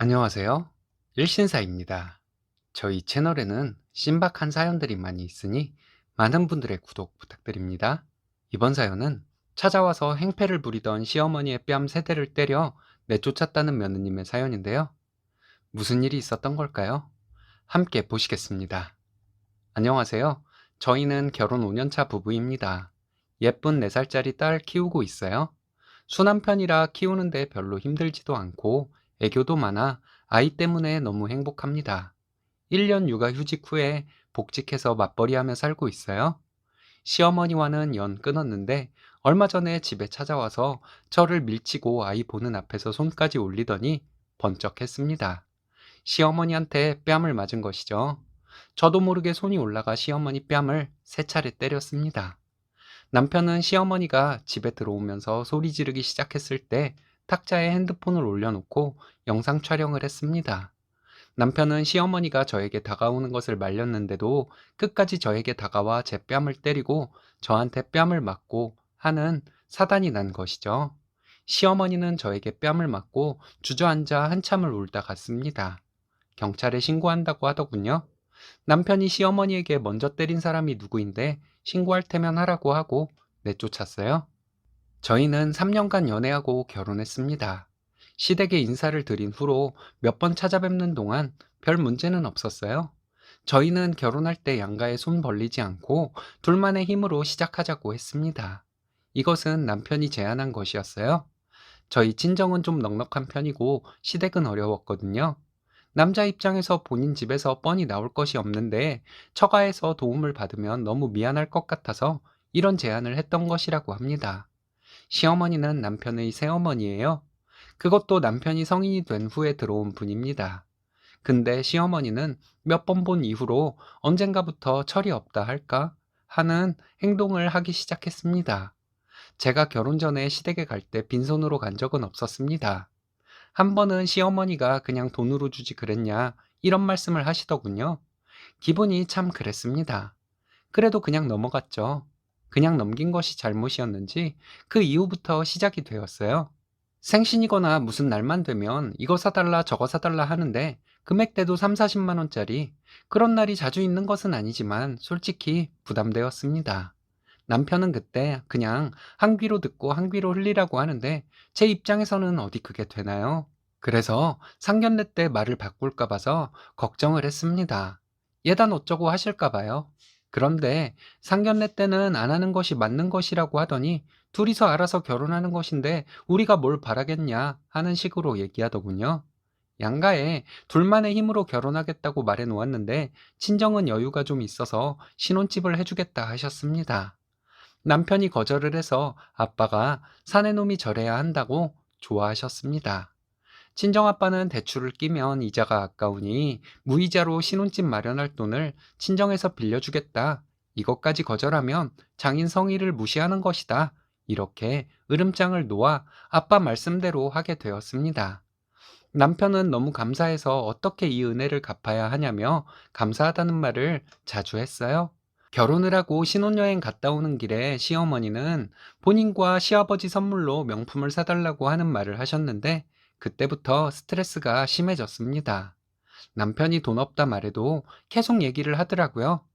안녕하세요. 일신사입니다. 저희 채널에는 신박한 사연들이 많이 있으니 많은 분들의 구독 부탁드립니다. 이번 사연은 찾아와서 행패를 부리던 시어머니의 뺨 3대를 때려 내쫓았다는 며느님의 사연인데요. 무슨 일이 있었던 걸까요? 함께 보시겠습니다. 안녕하세요. 저희는 결혼 5년차 부부입니다. 예쁜 4살짜리 딸 키우고 있어요. 순한 편이라 키우는데 별로 힘들지도 않고 애교도 많아 아이 때문에 너무 행복합니다. 1년 육아 휴직 후에 복직해서 맞벌이하며 살고 있어요. 시어머니와는 연 끊었는데 얼마 전에 집에 찾아와서 저를 밀치고 아이 보는 앞에서 손까지 올리더니 번쩍했습니다. 시어머니한테 뺨을 맞은 것이죠. 저도 모르게 손이 올라가 시어머니 뺨을 3차례 때렸습니다. 남편은 시어머니가 집에 들어오면서 소리 지르기 시작했을 때 탁자에 핸드폰을 올려놓고 영상 촬영을 했습니다. 남편은 시어머니가 저에게 다가오는 것을 말렸는데도 끝까지 저에게 다가와 제 뺨을 때리고 저한테 뺨을 맞고 하는 사단이 난 것이죠. 시어머니는 저에게 뺨을 맞고 주저앉아 한참을 울다 갔습니다. 경찰에 신고한다고 하더군요. 남편이 시어머니에게 먼저 때린 사람이 누구인데 신고할 테면 하라고 하고 내쫓았어요. 저희는 3년간 연애하고 결혼했습니다. 시댁에 인사를 드린 후로 몇 번 찾아뵙는 동안 별 문제는 없었어요. 저희는 결혼할 때 양가에 손 벌리지 않고 둘만의 힘으로 시작하자고 했습니다. 이것은 남편이 제안한 것이었어요. 저희 친정은 좀 넉넉한 편이고 시댁은 어려웠거든요. 남자 입장에서 본인 집에서 뻔히 나올 것이 없는데 처가에서 도움을 받으면 너무 미안할 것 같아서 이런 제안을 했던 것이라고 합니다. 시어머니는 남편의 새어머니예요. 그것도 남편이 성인이 된 후에 들어온 분입니다. 근데 시어머니는 몇 번 본 이후로 언젠가부터 철이 없다 할까 하는 행동을 하기 시작했습니다. 제가 결혼 전에 시댁에 갈 때 빈손으로 간 적은 없었습니다. 한 번은 시어머니가 그냥 돈으로 주지 그랬냐 이런 말씀을 하시더군요. 기분이 참 그랬습니다. 그래도 그냥 넘어갔죠. 그냥 넘긴 것이 잘못이었는지 그 이후부터 시작이 되었어요. 생신이거나 무슨 날만 되면 이거 사달라 저거 사달라 하는데 금액대도 3, 40만 원짜리 그런 날이 자주 있는 것은 아니지만 솔직히 부담되었습니다. 남편은 그때 그냥 한 귀로 듣고 한 귀로 흘리라고 하는데 제 입장에서는 어디 그게 되나요? 그래서 상견례 때 말을 바꿀까 봐서 걱정을 했습니다. 예단 어쩌고 하실까 봐요. 그런데 상견례 때는 안 하는 것이 맞는 것이라고 하더니 둘이서 알아서 결혼하는 것인데 우리가 뭘 바라겠냐 하는 식으로 얘기하더군요. 양가에 둘만의 힘으로 결혼하겠다고 말해 놓았는데 친정은 여유가 좀 있어서 신혼집을 해주겠다 하셨습니다. 남편이 거절을 해서 아빠가 사내놈이 절해야 한다고 좋아하셨습니다. 친정아빠는 대출을 끼면 이자가 아까우니 무이자로 신혼집 마련할 돈을 친정에서 빌려주겠다. 이것까지 거절하면 장인 성의를 무시하는 것이다. 이렇게 으름장을 놓아 아빠 말씀대로 하게 되었습니다. 남편은 너무 감사해서 어떻게 이 은혜를 갚아야 하냐며 감사하다는 말을 자주 했어요. 결혼을 하고 신혼여행 갔다 오는 길에 시어머니는 본인과 시아버지 선물로 명품을 사달라고 하는 말을 하셨는데 그때부터 스트레스가 심해졌습니다. 남편이 돈 없다 말해도 계속 얘기를 하더라고요.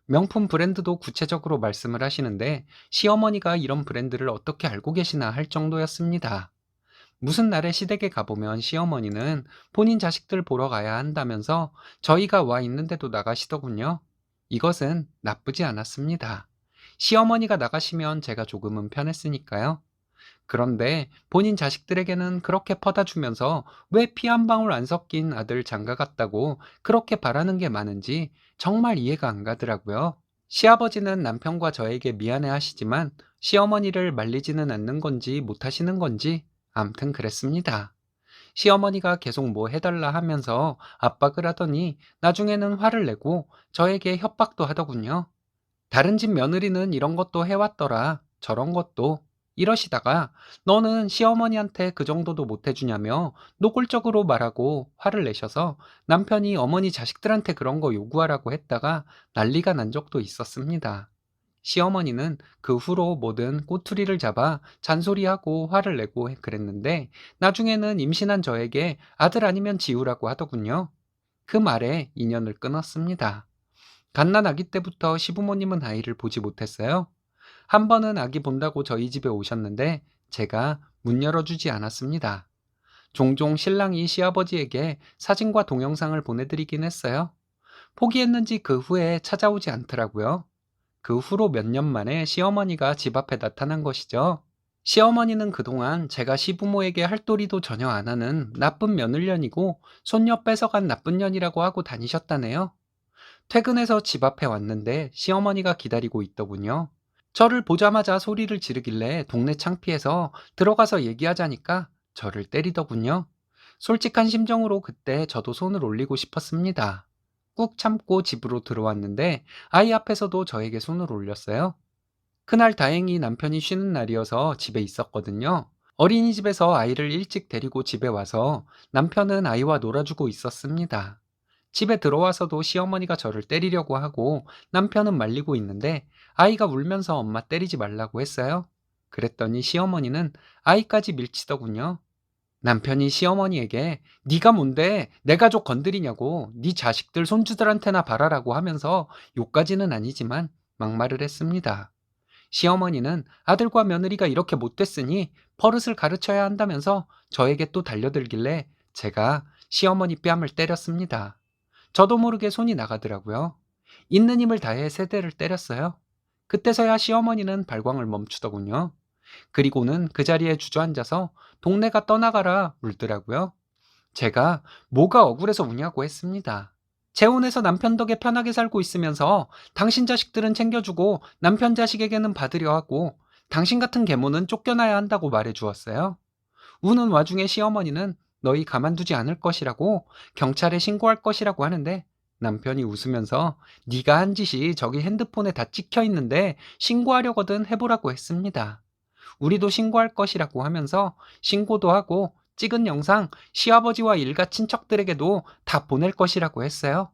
명품 브랜드도 구체적으로 말씀을 하시는데 시어머니가 이런 브랜드를 어떻게 알고 계시나 할 정도였습니다. 무슨 날에 시댁에 가보면 시어머니는 본인 자식들 보러 가야 한다면서 저희가 와 있는데도 나가시더군요. 이것은 나쁘지 않았습니다. 시어머니가 나가시면 제가 조금은 편했으니까요. 그런데 본인 자식들에게는 그렇게 퍼다 주면서 왜 피 한 방울 안 섞인 아들 장가 같다고 그렇게 바라는 게 많은지 정말 이해가 안 가더라고요. 시아버지는 남편과 저에게 미안해 하시지만 시어머니를 말리지는 않는 건지 못 하시는 건지 암튼 그랬습니다. 시어머니가 계속 뭐 해달라 하면서 압박을 하더니 나중에는 화를 내고 저에게 협박도 하더군요. 다른 집 며느리는 이런 것도 해왔더라. 저런 것도. 이러시다가 너는 시어머니한테 그 정도도 못 해주냐며 노골적으로 말하고 화를 내셔서 남편이 어머니 자식들한테 그런 거 요구하라고 했다가 난리가 난 적도 있었습니다. 시어머니는 그 후로 뭐든 꼬투리를 잡아 잔소리하고 화를 내고 그랬는데 나중에는 임신한 저에게 아들 아니면 지우라고 하더군요. 그 말에 인연을 끊었습니다. 갓난 아기 때부터 시부모님은 아이를 보지 못했어요. 한 번은 아기 본다고 저희 집에 오셨는데 제가 문 열어주지 않았습니다. 종종 신랑이 시아버지에게 사진과 동영상을 보내드리긴 했어요. 포기했는지 그 후에 찾아오지 않더라고요. 그 후로 몇 년 만에 시어머니가 집 앞에 나타난 것이죠. 시어머니는 그동안 제가 시부모에게 할 도리도 전혀 안 하는 나쁜 며느년이고 손녀 뺏어간 나쁜 년이라고 하고 다니셨다네요. 퇴근해서 집 앞에 왔는데 시어머니가 기다리고 있더군요. 저를 보자마자 소리를 지르길래 동네 창피해서 들어가서 얘기하자니까 저를 때리더군요. 솔직한 심정으로 그때 저도 손을 올리고 싶었습니다. 꾹 참고 집으로 들어왔는데 아이 앞에서도 저에게 손을 올렸어요. 그날 다행히 남편이 쉬는 날이어서 집에 있었거든요. 어린이집에서 아이를 일찍 데리고 집에 와서 남편은 아이와 놀아주고 있었습니다. 집에 들어와서도 시어머니가 저를 때리려고 하고 남편은 말리고 있는데 아이가 울면서 엄마 때리지 말라고 했어요. 그랬더니 시어머니는 아이까지 밀치더군요. 남편이 시어머니에게 네가 뭔데 내 가족 건드리냐고 네 자식들 손주들한테나 바라라고 하면서 욕까지는 아니지만 막말을 했습니다. 시어머니는 아들과 며느리가 이렇게 못됐으니 버릇을 가르쳐야 한다면서 저에게 또 달려들길래 제가 시어머니 뺨을 때렸습니다. 저도 모르게 손이 나가더라고요. 있는 힘을 다해 세대를 때렸어요. 그때서야 시어머니는 발광을 멈추더군요. 그리고는 그 자리에 주저앉아서 동네가 떠나가라 울더라고요. 제가 뭐가 억울해서 우냐고 했습니다. 재혼해서 남편 덕에 편하게 살고 있으면서 당신 자식들은 챙겨주고 남편 자식에게는 받으려 하고 당신 같은 계모는 쫓겨나야 한다고 말해 주었어요. 우는 와중에 시어머니는 너희 가만두지 않을 것이라고 경찰에 신고할 것이라고 하는데 남편이 웃으면서 네가 한 짓이 저기 핸드폰에 다 찍혀 있는데 신고하려거든 해보라고 했습니다. 우리도 신고할 것이라고 하면서 신고도 하고 찍은 영상 시아버지와 일가 친척들에게도 다 보낼 것이라고 했어요.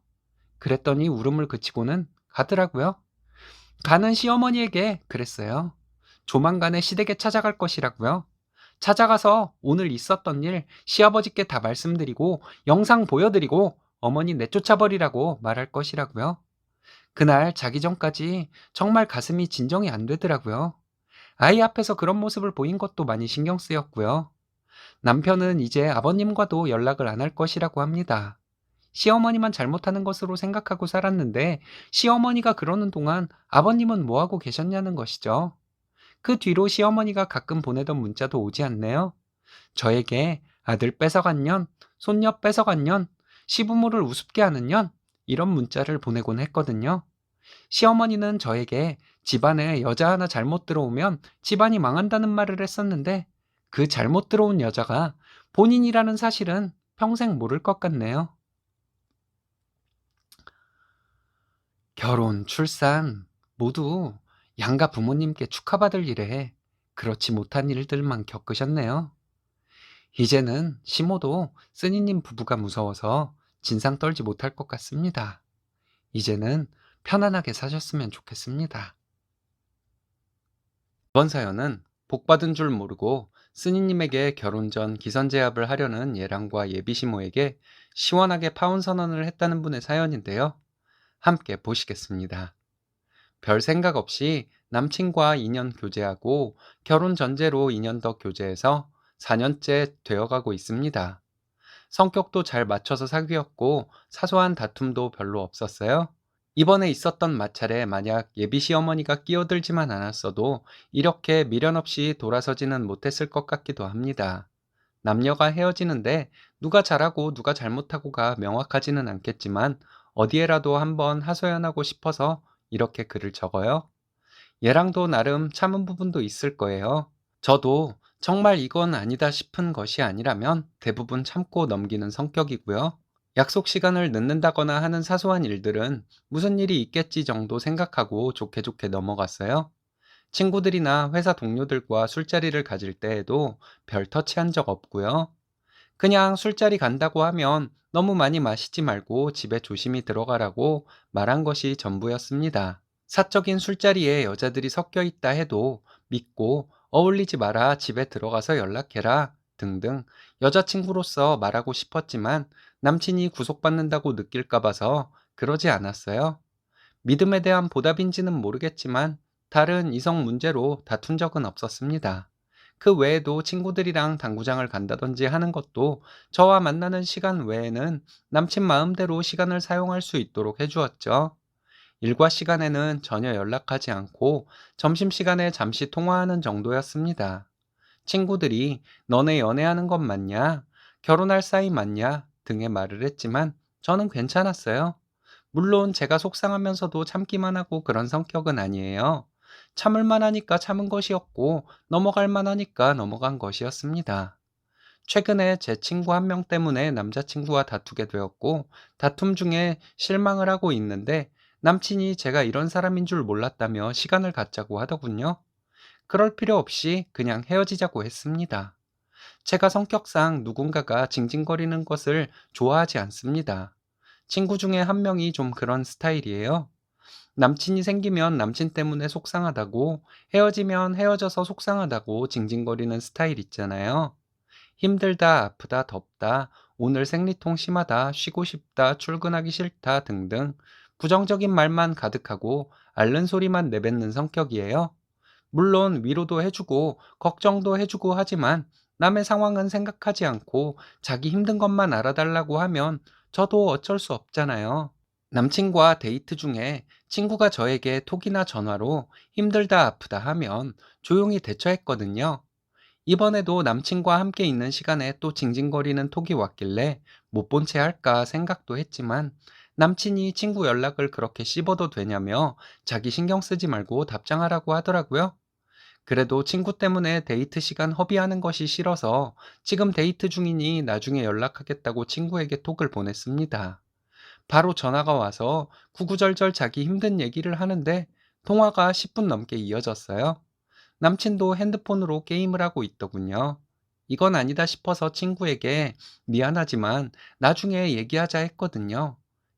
그랬더니 울음을 그치고는 가더라고요. 가는 시어머니에게 그랬어요. 조만간에 시댁에 찾아갈 것이라고요. 찾아가서 오늘 있었던 일 시아버지께 다 말씀드리고 영상 보여드리고 어머니 내쫓아버리라고 말할 것이라고요. 그날 자기 전까지 정말 가슴이 진정이 안 되더라고요. 아이 앞에서 그런 모습을 보인 것도 많이 신경 쓰였고요. 남편은 이제 아버님과도 연락을 안 할 것이라고 합니다. 시어머니만 잘못하는 것으로 생각하고 살았는데 시어머니가 그러는 동안 아버님은 뭐 하고 계셨냐는 것이죠. 그 뒤로 시어머니가 가끔 보내던 문자도 오지 않네요. 저에게 아들 뺏어간 년, 손녀 뺏어간 년, 시부모를 우습게 하는 년, 이런 문자를 보내곤 했거든요. 시어머니는 저에게 집안에 여자 하나 잘못 들어오면 집안이 망한다는 말을 했었는데 그 잘못 들어온 여자가 본인이라는 사실은 평생 모를 것 같네요. 결혼, 출산 모두 양가 부모님께 축하받을 일에 그렇지 못한 일들만 겪으셨네요. 이제는 시모도 쓰니님 부부가 무서워서 진상 떨지 못할 것 같습니다. 이제는 편안하게 사셨으면 좋겠습니다. 이번 사연은 복받은 줄 모르고 스니님에게 결혼 전 기선제압을 하려는 예랑과 예비시모에게 시원하게 파혼 선언을 했다는 분의 사연인데요. 함께 보시겠습니다. 별 생각 없이 남친과 2년 교제하고 결혼 전제로 2년 더 교제해서 4년째 되어가고 있습니다. 성격도 잘 맞춰서 사귀었고 사소한 다툼도 별로 없었어요. 이번에 있었던 마찰에 만약 예비 시어머니가 끼어들지만 않았어도 이렇게 미련 없이 돌아서지는 못했을 것 같기도 합니다. 남녀가 헤어지는데 누가 잘하고 누가 잘못하고가 명확하지는 않겠지만 어디에라도 한번 하소연하고 싶어서 이렇게 글을 적어요. 얘랑도 나름 참은 부분도 있을 거예요. 저도 정말 이건 아니다 싶은 것이 아니라면 대부분 참고 넘기는 성격이고요. 약속 시간을 늦는다거나 하는 사소한 일들은 무슨 일이 있겠지 정도 생각하고 좋게 좋게 넘어갔어요. 친구들이나 회사 동료들과 술자리를 가질 때에도 별 터치한 적 없고요. 그냥 술자리 간다고 하면 너무 많이 마시지 말고 집에 조심히 들어가라고 말한 것이 전부였습니다. 사적인 술자리에 여자들이 섞여 있다 해도 믿고 어울리지 마라, 집에 들어가서 연락해라 등등 여자친구로서 말하고 싶었지만 남친이 구속받는다고 느낄까 봐서 그러지 않았어요. 믿음에 대한 보답인지는 모르겠지만 다른 이성 문제로 다툰 적은 없었습니다. 그 외에도 친구들이랑 당구장을 간다든지 하는 것도 저와 만나는 시간 외에는 남친 마음대로 시간을 사용할 수 있도록 해주었죠. 일과 시간에는 전혀 연락하지 않고 점심시간에 잠시 통화하는 정도였습니다. 친구들이 너네 연애하는 것 맞냐? 결혼할 사이 맞냐? 등의 말을 했지만 저는 괜찮았어요. 물론 제가 속상하면서도 참기만 하고 그런 성격은 아니에요. 참을 만하니까 참은 것이었고 넘어갈 만하니까 넘어간 것이었습니다. 최근에 제 친구 한 명 때문에 남자친구와 다투게 되었고 다툼 중에 실망을 하고 있는데 남친이 제가 이런 사람인 줄 몰랐다며 시간을 갖자고 하더군요. 그럴 필요 없이 그냥 헤어지자고 했습니다. 제가 성격상 누군가가 징징거리는 것을 좋아하지 않습니다. 친구 중에 한 명이 좀 그런 스타일이에요. 남친이 생기면 남친 때문에 속상하다고, 헤어지면 헤어져서 속상하다고 징징거리는 스타일 있잖아요. 힘들다, 아프다, 덥다, 오늘 생리통 심하다, 쉬고 싶다, 출근하기 싫다 등등 부정적인 말만 가득하고 앓는 소리만 내뱉는 성격이에요. 물론 위로도 해주고 걱정도 해주고 하지만 남의 상황은 생각하지 않고 자기 힘든 것만 알아달라고 하면 저도 어쩔 수 없잖아요. 남친과 데이트 중에 친구가 저에게 톡이나 전화로 힘들다 아프다 하면 조용히 대처했거든요. 이번에도 남친과 함께 있는 시간에 또 징징거리는 톡이 왔길래 못 본 채 할까 생각도 했지만 남친이 친구 연락을 그렇게 씹어도 되냐며 자기 신경 쓰지 말고 답장하라고 하더라고요. 그래도 친구 때문에 데이트 시간 허비하는 것이 싫어서 지금 데이트 중이니 나중에 연락하겠다고 친구에게 톡을 보냈습니다. 바로 전화가 와서 구구절절 자기 힘든 얘기를 하는데 통화가 10분 넘게 이어졌어요. 남친도 핸드폰으로 게임을 하고 있더군요. 이건 아니다 싶어서 친구에게 미안하지만 나중에 얘기하자 했거든요.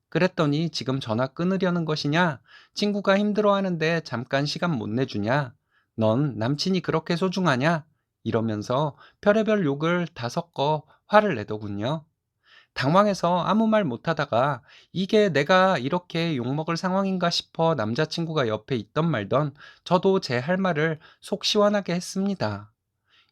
그랬더니 지금 전화 끊으려는 것이냐? 친구가 힘들어하는데 잠깐 시간 못 내주냐? 넌 남친이 그렇게 소중하냐? 이러면서 별의별 욕을 다 섞어 화를 내더군요. 당황해서 아무 말 못하다가 이게 내가 이렇게 욕먹을 상황인가 싶어 남자친구가 옆에 있던 말던 저도 제 할 말을 속 시원하게 했습니다.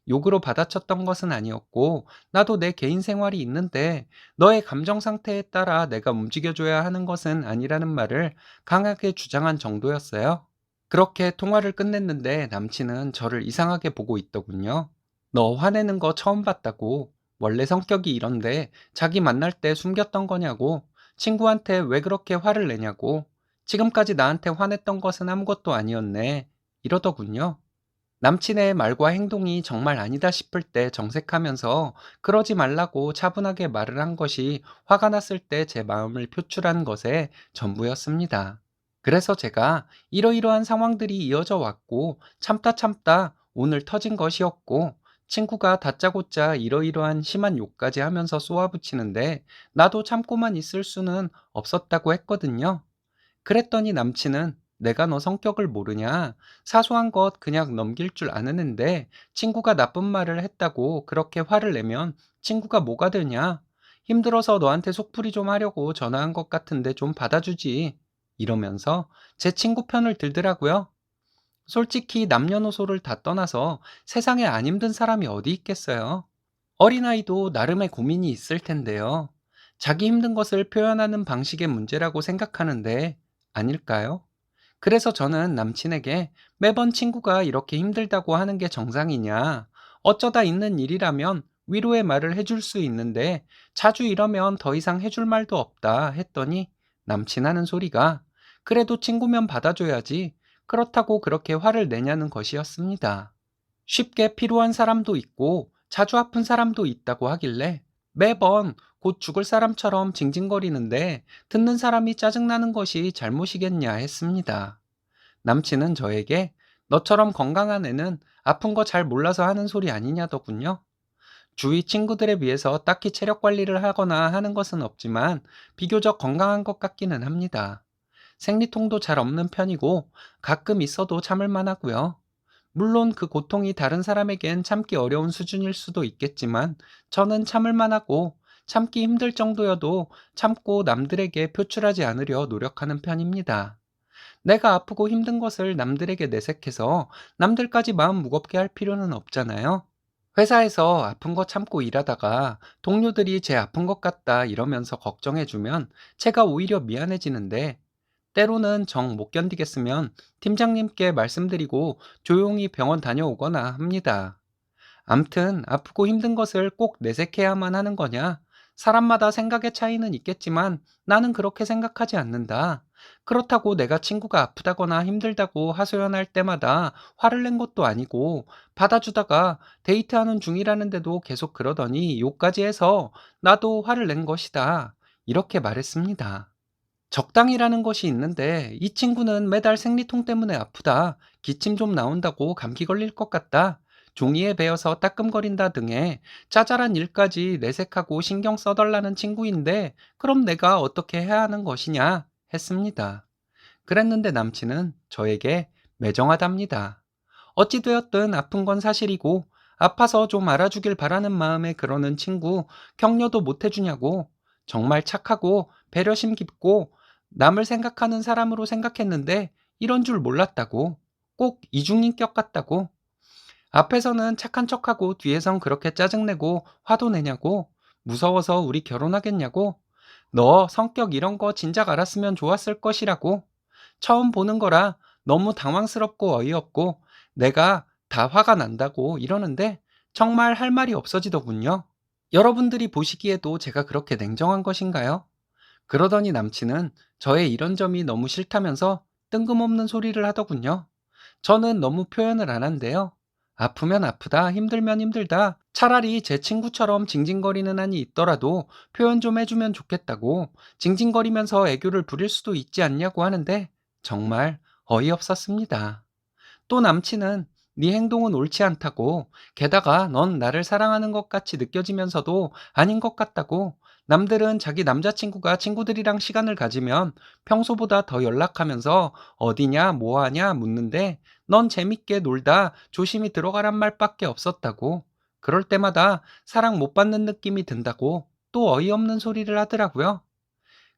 욕으로 받아쳤던 것은 아니었고 나도 내 개인 생활이 있는데 너의 감정 상태에 따라 내가 움직여줘야 하는 것은 아니라는 말을 강하게 주장한 정도였어요. 그렇게 통화를 끝냈는데 남친은 저를 이상하게 보고 있더군요. 너 화내는 거 처음 봤다고. 원래 성격이 이런데 자기 만날 때 숨겼던 거냐고. 친구한테 왜 그렇게 화를 내냐고. 지금까지 나한테 화냈던 것은 아무것도 아니었네. 이러더군요. 남친의 말과 행동이 정말 아니다 싶을 때 정색하면서 그러지 말라고 차분하게 말을 한 것이 화가 났을 때 제 마음을 표출한 것의 전부였습니다. 그래서 제가 이러이러한 상황들이 이어져 왔고 참다 참다 오늘 터진 것이었고 친구가 다짜고짜 이러이러한 심한 욕까지 하면서 쏘아붙이는데 나도 참고만 있을 수는 없었다고 했거든요. 그랬더니 남친은 내가 너 성격을 모르냐? 사소한 것 그냥 넘길 줄 아는데 친구가 나쁜 말을 했다고 그렇게 화를 내면 친구가 뭐가 되냐? 힘들어서 너한테 속풀이 좀 하려고 전화한 것 같은데 좀 받아주지. 이러면서 제 친구 편을 들더라고요. 솔직히 남녀노소를 다 떠나서 세상에 안 힘든 사람이 어디 있겠어요? 어린아이도 나름의 고민이 있을 텐데요. 자기 힘든 것을 표현하는 방식의 문제라고 생각하는데 아닐까요? 그래서 저는 남친에게 매번 친구가 이렇게 힘들다고 하는 게 정상이냐, 어쩌다 있는 일이라면 위로의 말을 해줄 수 있는데 자주 이러면 더 이상 해줄 말도 없다 했더니 남친 하는 소리가 그래도 친구면 받아줘야지 그렇다고 그렇게 화를 내냐는 것이었습니다. 쉽게 피로한 사람도 있고 자주 아픈 사람도 있다고 하길래 매번 곧 죽을 사람처럼 징징거리는데 듣는 사람이 짜증나는 것이 잘못이겠냐 했습니다. 남친은 저에게 너처럼 건강한 애는 아픈 거 잘 몰라서 하는 소리 아니냐더군요. 주위 친구들에 비해서 딱히 체력 관리를 하거나 하는 것은 없지만 비교적 건강한 것 같기는 합니다. 생리통도 잘 없는 편이고 가끔 있어도 참을 만하고요. 물론 그 고통이 다른 사람에겐 참기 어려운 수준일 수도 있겠지만 저는 참을 만하고 참기 힘들 정도여도 참고 남들에게 표출하지 않으려 노력하는 편입니다. 내가 아프고 힘든 것을 남들에게 내색해서 남들까지 마음 무겁게 할 필요는 없잖아요. 회사에서 아픈 거 참고 일하다가 동료들이 제 아픈 것 같다 이러면서 걱정해주면 제가 오히려 미안해지는데, 때로는 정 못 견디겠으면 팀장님께 말씀드리고 조용히 병원 다녀오거나 합니다. 암튼 아프고 힘든 것을 꼭 내색해야만 하는 거냐? 사람마다 생각의 차이는 있겠지만 나는 그렇게 생각하지 않는다. 그렇다고 내가 친구가 아프다거나 힘들다고 하소연할 때마다 화를 낸 것도 아니고, 받아주다가 데이트하는 중이라는데도 계속 그러더니 욕까지 해서 나도 화를 낸 것이다, 이렇게 말했습니다. 적당이라는 것이 있는데 이 친구는 매달 생리통 때문에 아프다, 기침 좀 나온다고 감기 걸릴 것 같다, 종이에 베어서 따끔거린다 등의 짜잘한 일까지 내색하고 신경 써달라는 친구인데 그럼 내가 어떻게 해야 하는 것이냐 했습니다. 그랬는데 남친은 저에게 매정하답니다. 어찌되었든 아픈 건 사실이고 아파서 좀 알아주길 바라는 마음에 그러는 친구 격려도 못 해주냐고. 정말 착하고 배려심 깊고 남을 생각하는 사람으로 생각했는데 이런 줄 몰랐다고. 꼭 이중인격 같다고. 앞에서는 착한 척하고 뒤에선 그렇게 짜증내고 화도 내냐고. 무서워서 우리 결혼하겠냐고. 너 성격 이런 거 진작 알았으면 좋았을 것이라고. 처음 보는 거라 너무 당황스럽고 어이없고 내가 다 화가 난다고 이러는데 정말 할 말이 없어지더군요. 여러분들이 보시기에도 제가 그렇게 냉정한 것인가요? 그러더니 남친은 저의 이런 점이 너무 싫다면서 뜬금없는 소리를 하더군요. 저는 너무 표현을 안 한대요. 아프면 아프다, 힘들면 힘들다. 차라리 제 친구처럼 징징거리는 한이 있더라도 표현 좀 해주면 좋겠다고, 징징거리면서 애교를 부릴 수도 있지 않냐고 하는데 정말 어이없었습니다. 또 남친은 네 행동은 옳지 않다고, 게다가 넌 나를 사랑하는 것 같이 느껴지면서도 아닌 것 같다고, 남들은 자기 남자친구가 친구들이랑 시간을 가지면 평소보다 더 연락하면서 어디냐 뭐하냐 묻는데 넌 재밌게 놀다 조심히 들어가란 말밖에 없었다고, 그럴 때마다 사랑 못 받는 느낌이 든다고 또 어이없는 소리를 하더라고요.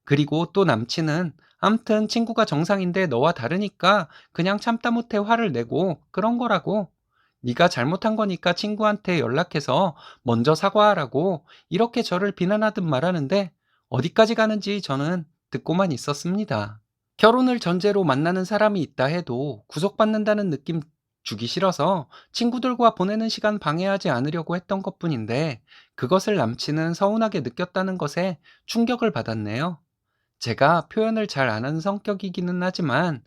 그리고 또 남친은 암튼 친구가 정상인데 너와 다르니까 그냥 참다 못해 화를 내고 그런 거라고. 네가 잘못한 거니까 친구한테 연락해서 먼저 사과하라고 이렇게 저를 비난하듯 말하는데 어디까지 가는지 저는 듣고만 있었습니다. 결혼을 전제로 만나는 사람이 있다 해도 구속받는다는 느낌 주기 싫어서 친구들과 보내는 시간 방해하지 않으려고 했던 것뿐인데 그것을 남친은 서운하게 느꼈다는 것에 충격을 받았네요. 제가 표현을 잘 안 하는 성격이기는 하지만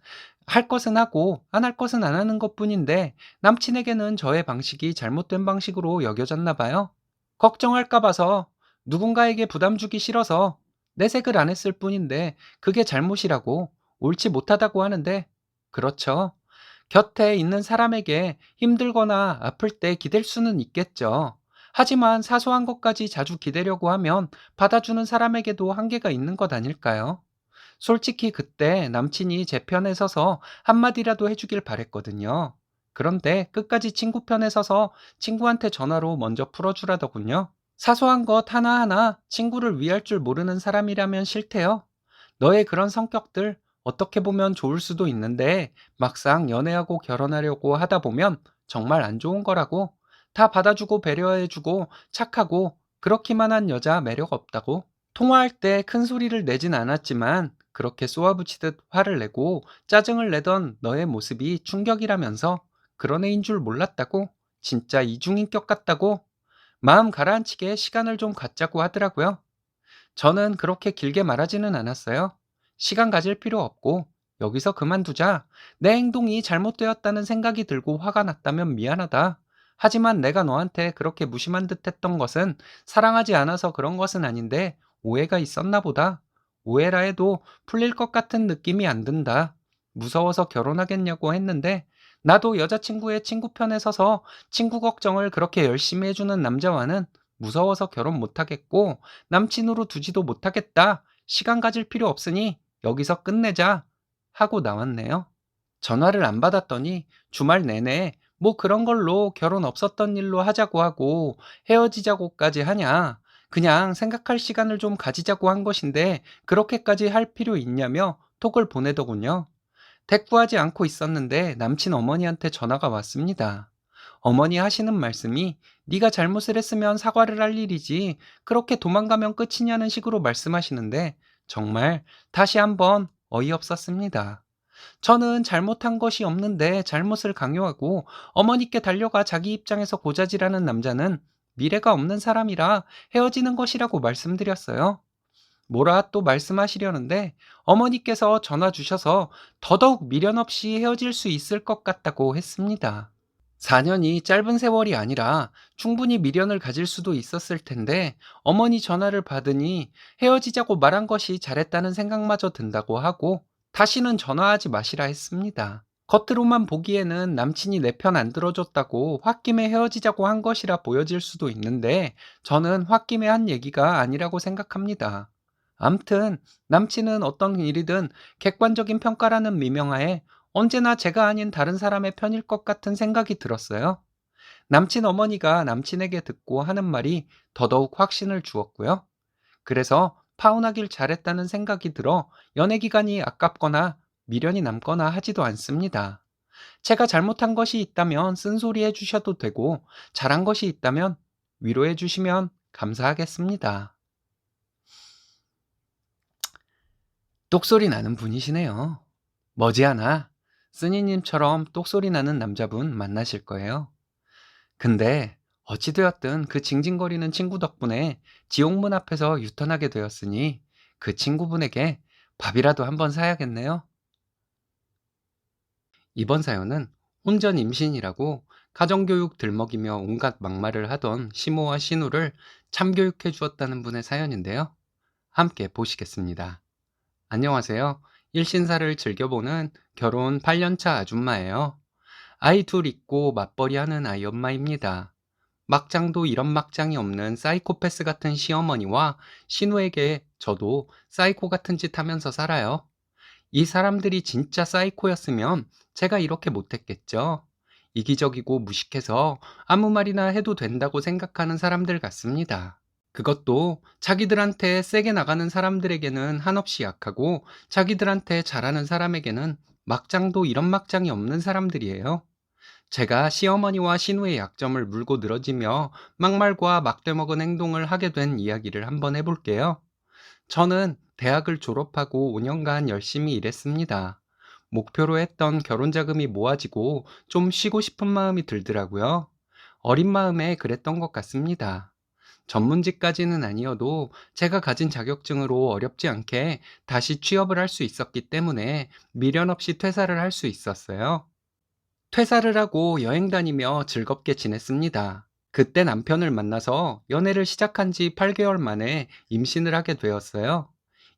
할 것은 하고 안 할 것은 안 하는 것뿐인데 남친에게는 저의 방식이 잘못된 방식으로 여겨졌나 봐요. 걱정할까 봐서, 누군가에게 부담 주기 싫어서 내색을 안 했을 뿐인데 그게 잘못이라고, 옳지 못하다고 하는데, 그렇죠. 곁에 있는 사람에게 힘들거나 아플 때 기댈 수는 있겠죠. 하지만 사소한 것까지 자주 기대려고 하면 받아주는 사람에게도 한계가 있는 것 아닐까요? 솔직히 그때 남친이 제 편에 서서 한마디라도 해주길 바랬거든요. 그런데 끝까지 친구 편에 서서 친구한테 전화로 먼저 풀어주라더군요. 사소한 것 하나하나 친구를 위할 줄 모르는 사람이라면 싫대요. 너의 그런 성격들 어떻게 보면 좋을 수도 있는데 막상 연애하고 결혼하려고 하다 보면 정말 안 좋은 거라고. 다 받아주고 배려해주고 착하고 그렇기만 한 여자 매력 없다고. 통화할 때 큰 소리를 내진 않았지만 그렇게 쏘아붙이듯 화를 내고 짜증을 내던 너의 모습이 충격이라면서, 그런 애인 줄 몰랐다고, 진짜 이중인격 같다고, 마음 가라앉히게 시간을 좀 갖자고 하더라고요. 저는 그렇게 길게 말하지는 않았어요. 시간 가질 필요 없고, 여기서 그만두자. 내 행동이 잘못되었다는 생각이 들고 화가 났다면 미안하다. 하지만 내가 너한테 그렇게 무심한 듯 했던 것은 사랑하지 않아서 그런 것은 아닌데 오해가 있었나 보다. 오해라 해도 풀릴 것 같은 느낌이 안 든다. 무서워서 결혼하겠냐고 했는데 나도 여자친구의 친구 편에 서서 친구 걱정을 그렇게 열심히 해주는 남자와는 무서워서 결혼 못하겠고 남친으로 두지도 못하겠다. 시간 가질 필요 없으니 여기서 끝내자. 하고 나왔네요. 전화를 안 받았더니 주말 내내 뭐 그런 걸로 결혼 없었던 일로 하자고 하고 헤어지자고까지 하냐. 그냥 생각할 시간을 좀 가지자고 한 것인데 그렇게까지 할 필요 있냐며 톡을 보내더군요. 대꾸하지 않고 있었는데 남친 어머니한테 전화가 왔습니다. 어머니 하시는 말씀이 네가 잘못을 했으면 사과를 할 일이지 그렇게 도망가면 끝이냐는 식으로 말씀하시는데 정말 다시 한번 어이없었습니다. 저는 잘못한 것이 없는데 잘못을 강요하고 어머니께 달려가 자기 입장에서 고자질하는 남자는 미래가 없는 사람이라 헤어지는 것이라고 말씀드렸어요. 뭐라 또 말씀하시려는데 어머니께서 전화 주셔서 더더욱 미련 없이 헤어질 수 있을 것 같다고 했습니다. 4년이 짧은 세월이 아니라 충분히 미련을 가질 수도 있었을 텐데 어머니 전화를 받으니 헤어지자고 말한 것이 잘했다는 생각마저 든다고 하고 다시는 전화하지 마시라 했습니다. 겉으로만 보기에는 남친이 내 편 안 들어줬다고 홧김에 헤어지자고 한 것이라 보여질 수도 있는데 저는 홧김에 한 얘기가 아니라고 생각합니다. 암튼 남친은 어떤 일이든 객관적인 평가라는 미명하에 언제나 제가 아닌 다른 사람의 편일 것 같은 생각이 들었어요. 남친 어머니가 남친에게 듣고 하는 말이 더더욱 확신을 주었고요. 그래서 파혼하길 잘했다는 생각이 들어 연애 기간이 아깝거나 미련이 남거나 하지도 않습니다. 제가 잘못한 것이 있다면 쓴소리 해주셔도 되고 잘한 것이 있다면 위로해 주시면 감사하겠습니다. 똑소리 나는 분이시네요. 머지않아 쓰니님처럼 똑소리 나는 남자분 만나실 거예요. 근데 어찌되었든 그 징징거리는 친구 덕분에 지옥문 앞에서 유턴하게 되었으니 그 친구분에게 밥이라도 한번 사야겠네요. 이번 사연은 혼전 임신이라고 가정교육 들먹이며 온갖 막말을 하던 시모와 신우를 참교육해 주었다는 분의 사연인데요. 함께 보시겠습니다. 안녕하세요. 일신사를 즐겨보는 결혼 8년차 아줌마예요. 아이 둘 있고 맞벌이 하는 아이 엄마입니다. 막장도 이런 막장이 없는 사이코패스 같은 시어머니와 신우에게 저도 사이코 같은 짓 하면서 살아요. 이 사람들이 진짜 사이코였으면 제가 이렇게 못했겠죠. 이기적이고 무식해서 아무 말이나 해도 된다고 생각하는 사람들 같습니다. 그것도 자기들한테 세게 나가는 사람들에게는 한없이 약하고 자기들한테 잘하는 사람에게는 막장도 이런 막장이 없는 사람들이에요. 제가 시어머니와 신우의 약점을 물고 늘어지며 막말과 막대먹은 행동을 하게 된 이야기를 한번 해볼게요. 저는 대학을 졸업하고 5년간 열심히 일했습니다. 목표로 했던 결혼 자금이 모아지고 좀 쉬고 싶은 마음이 들더라고요. 어린 마음에 그랬던 것 같습니다. 전문직까지는 아니어도 제가 가진 자격증으로 어렵지 않게 다시 취업을 할 수 있었기 때문에 미련 없이 퇴사를 할 수 있었어요. 퇴사를 하고 여행 다니며 즐겁게 지냈습니다. 그때 남편을 만나서 연애를 시작한 지 8개월 만에 임신을 하게 되었어요.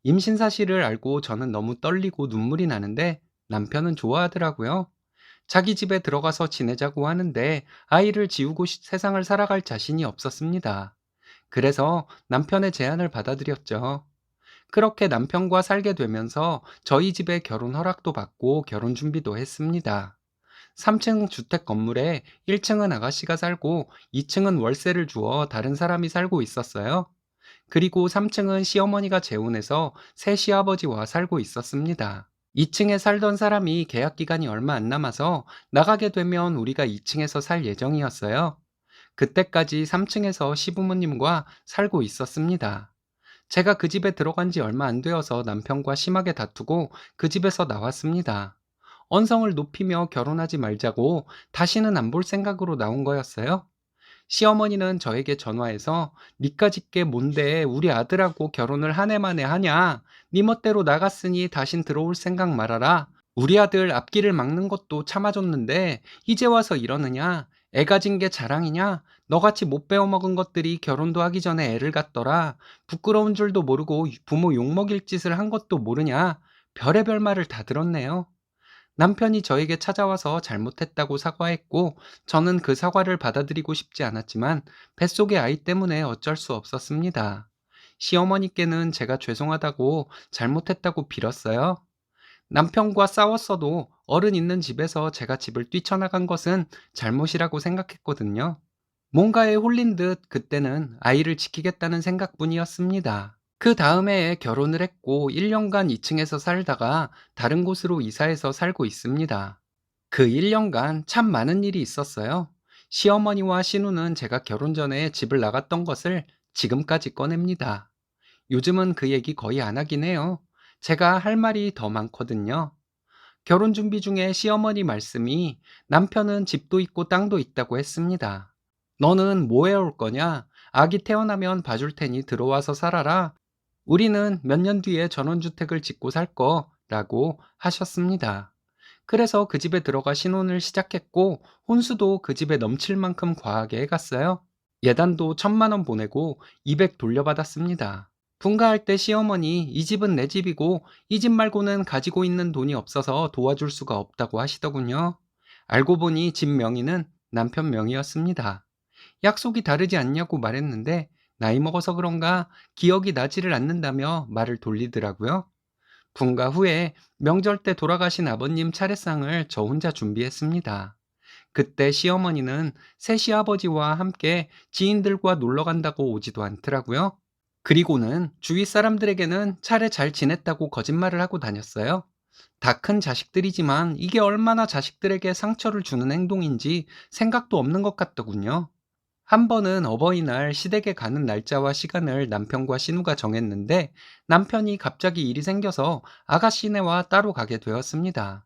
임신 사실을 알고 저는 너무 떨리고 눈물이 나는데 남편은 좋아하더라고요. 자기 집에 들어가서 지내자고 하는데 아이를 지우고 세상을 살아갈 자신이 없었습니다. 그래서 남편의 제안을 받아들였죠. 그렇게 남편과 살게 되면서 저희 집에 결혼 허락도 받고 결혼 준비도 했습니다. 3층 주택 건물에 1층은 아가씨가 살고 2층은 월세를 주어 다른 사람이 살고 있었어요. 그리고 3층은 시어머니가 재혼해서 새 시아버지와 살고 있었습니다. 2층에 살던 사람이 계약 기간이 얼마 안 남아서 나가게 되면 우리가 2층에서 살 예정이었어요. 그때까지 3층에서 시부모님과 살고 있었습니다. 제가 그 집에 들어간 지 얼마 안 되어서 남편과 심하게 다투고 그 집에서 나왔습니다. 언성을 높이며 결혼하지 말자고 다시는 안 볼 생각으로 나온 거였어요. 시어머니는 저에게 전화해서 니까짓 게 뭔데 우리 아들하고 결혼을 한 해 만에 하냐? 니 멋대로 나갔으니 다신 들어올 생각 말아라. 우리 아들 앞길을 막는 것도 참아줬는데 이제 와서 이러느냐? 애 가진 게 자랑이냐? 너같이 못 배워먹은 것들이 결혼도 하기 전에 애를 갖더라. 부끄러운 줄도 모르고 부모 욕먹일 짓을 한 것도 모르냐? 별의별 말을 다 들었네요. 남편이 저에게 찾아와서 잘못했다고 사과했고, 저는 그 사과를 받아들이고 싶지 않았지만, 뱃속의 아이 때문에 어쩔 수 없었습니다. 시어머니께는 제가 죄송하다고 잘못했다고 빌었어요. 남편과 싸웠어도 어른 있는 집에서 제가 집을 뛰쳐나간 것은 잘못이라고 생각했거든요. 뭔가에 홀린 듯 그때는 아이를 지키겠다는 생각뿐이었습니다. 그 다음 해에 결혼을 했고 1년간 2층에서 살다가 다른 곳으로 이사해서 살고 있습니다. 그 1년간 참 많은 일이 있었어요. 시어머니와 신우는 제가 결혼 전에 집을 나갔던 것을 지금까지 꺼냅니다. 요즘은 그 얘기 거의 안 하긴 해요. 제가 할 말이 더 많거든요. 결혼 준비 중에 시어머니 말씀이 남편은 집도 있고 땅도 있다고 했습니다. 너는 뭐 해올 거냐? 아기 태어나면 봐줄 테니 들어와서 살아라. 우리는 몇 년 뒤에 전원주택을 짓고 살 거라고 하셨습니다. 그래서 그 집에 들어가 신혼을 시작했고 혼수도 그 집에 넘칠 만큼 과하게 해갔어요. 예단도 1,000만 원 보내고 200 돌려받았습니다. 분가할 때 시어머니 이 집은 내 집이고 이 집 말고는 가지고 있는 돈이 없어서 도와줄 수가 없다고 하시더군요. 알고 보니 집 명의는 남편 명의였습니다. 약속이 다르지 않냐고 말했는데 나이 먹어서 그런가 기억이 나지를 않는다며 말을 돌리더라고요. 분가 후에 명절 때 돌아가신 아버님 차례상을 저 혼자 준비했습니다. 그때 시어머니는 새 시아버지와 함께 지인들과 놀러 간다고 오지도 않더라고요. 그리고는 주위 사람들에게는 차례 잘 지냈다고 거짓말을 하고 다녔어요. 다 큰 자식들이지만 이게 얼마나 자식들에게 상처를 주는 행동인지 생각도 없는 것 같더군요. 한 번은 어버이날 시댁에 가는 날짜와 시간을 남편과 신우가 정했는데 남편이 갑자기 일이 생겨서 아가씨네와 따로 가게 되었습니다.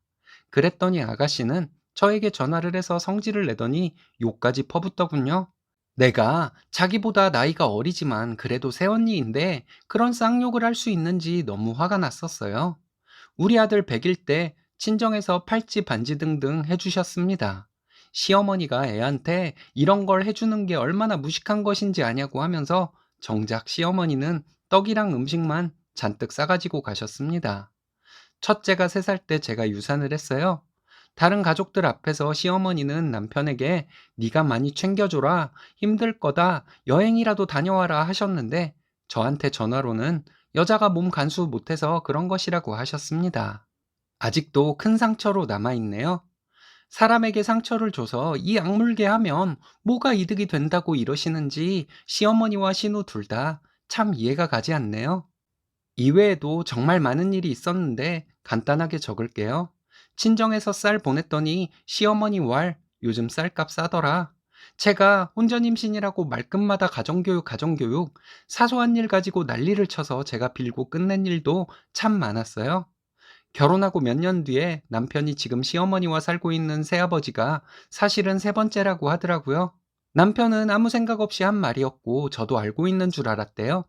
그랬더니 아가씨는 저에게 전화를 해서 성질을 내더니 욕까지 퍼붓더군요. 내가 자기보다 나이가 어리지만 그래도 새언니인데 그런 쌍욕을 할 수 있는지 너무 화가 났었어요. 우리 아들 100일 때 친정에서 팔찌 반지 등등 해주셨습니다. 시어머니가 애한테 이런 걸 해주는 게 얼마나 무식한 것인지 아냐고 하면서 정작 시어머니는 떡이랑 음식만 잔뜩 싸가지고 가셨습니다. 첫째가 3살 때 제가 유산을 했어요. 다른 가족들 앞에서 시어머니는 남편에게 네가 많이 챙겨줘라, 힘들 거다, 여행이라도 다녀와라 하셨는데 저한테 전화로는 여자가 몸 간수 못해서 그런 것이라고 하셨습니다. 아직도 큰 상처로 남아있네요. 사람에게 상처를 줘서 이 악물게 하면 뭐가 이득이 된다고 이러시는지 시어머니와 신우 둘 다 참 이해가 가지 않네요. 이외에도 정말 많은 일이 있었는데 간단하게 적을게요. 친정에서 쌀 보냈더니 시어머니 왈 요즘 쌀값 싸더라. 제가 혼전 임신이라고 말끝마다 가정교육 사소한 일 가지고 난리를 쳐서 제가 빌고 끝낸 일도 참 많았어요. 결혼하고 몇 년 뒤에 남편이 지금 시어머니와 살고 있는 새아버지가 사실은 3번째라고 하더라고요. 남편은 아무 생각 없이 한 말이었고 저도 알고 있는 줄 알았대요.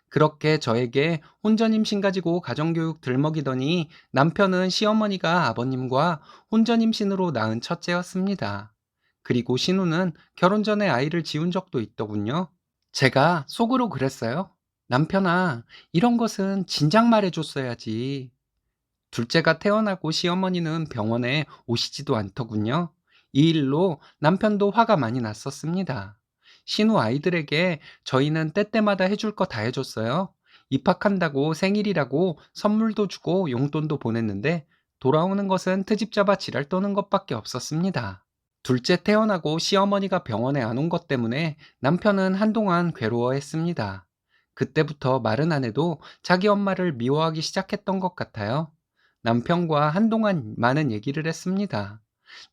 그렇게 저에게 혼전 임신 가지고 가정교육 들먹이더니 남편은 시어머니가 아버님과 혼전 임신으로 낳은 첫째였습니다. 그리고 신우는 결혼 전에 아이를 지운 적도 있더군요. 제가 속으로 그랬어요. 남편아, 이런 것은 진작 말해줬어야지. 둘째가 태어나고 시어머니는 병원에 오시지도 않더군요. 이 일로 남편도 화가 많이 났었습니다. 신우 아이들에게 저희는 때때마다 해줄 거 다 해줬어요. 입학한다고 생일이라고 선물도 주고 용돈도 보냈는데 돌아오는 것은 트집 잡아 지랄 떠는 것밖에 없었습니다. 둘째 태어나고 시어머니가 병원에 안 온 것 때문에 남편은 한동안 괴로워했습니다. 그때부터 말은 안 해도 자기 엄마를 미워하기 시작했던 것 같아요. 남편과 한동안 많은 얘기를 했습니다.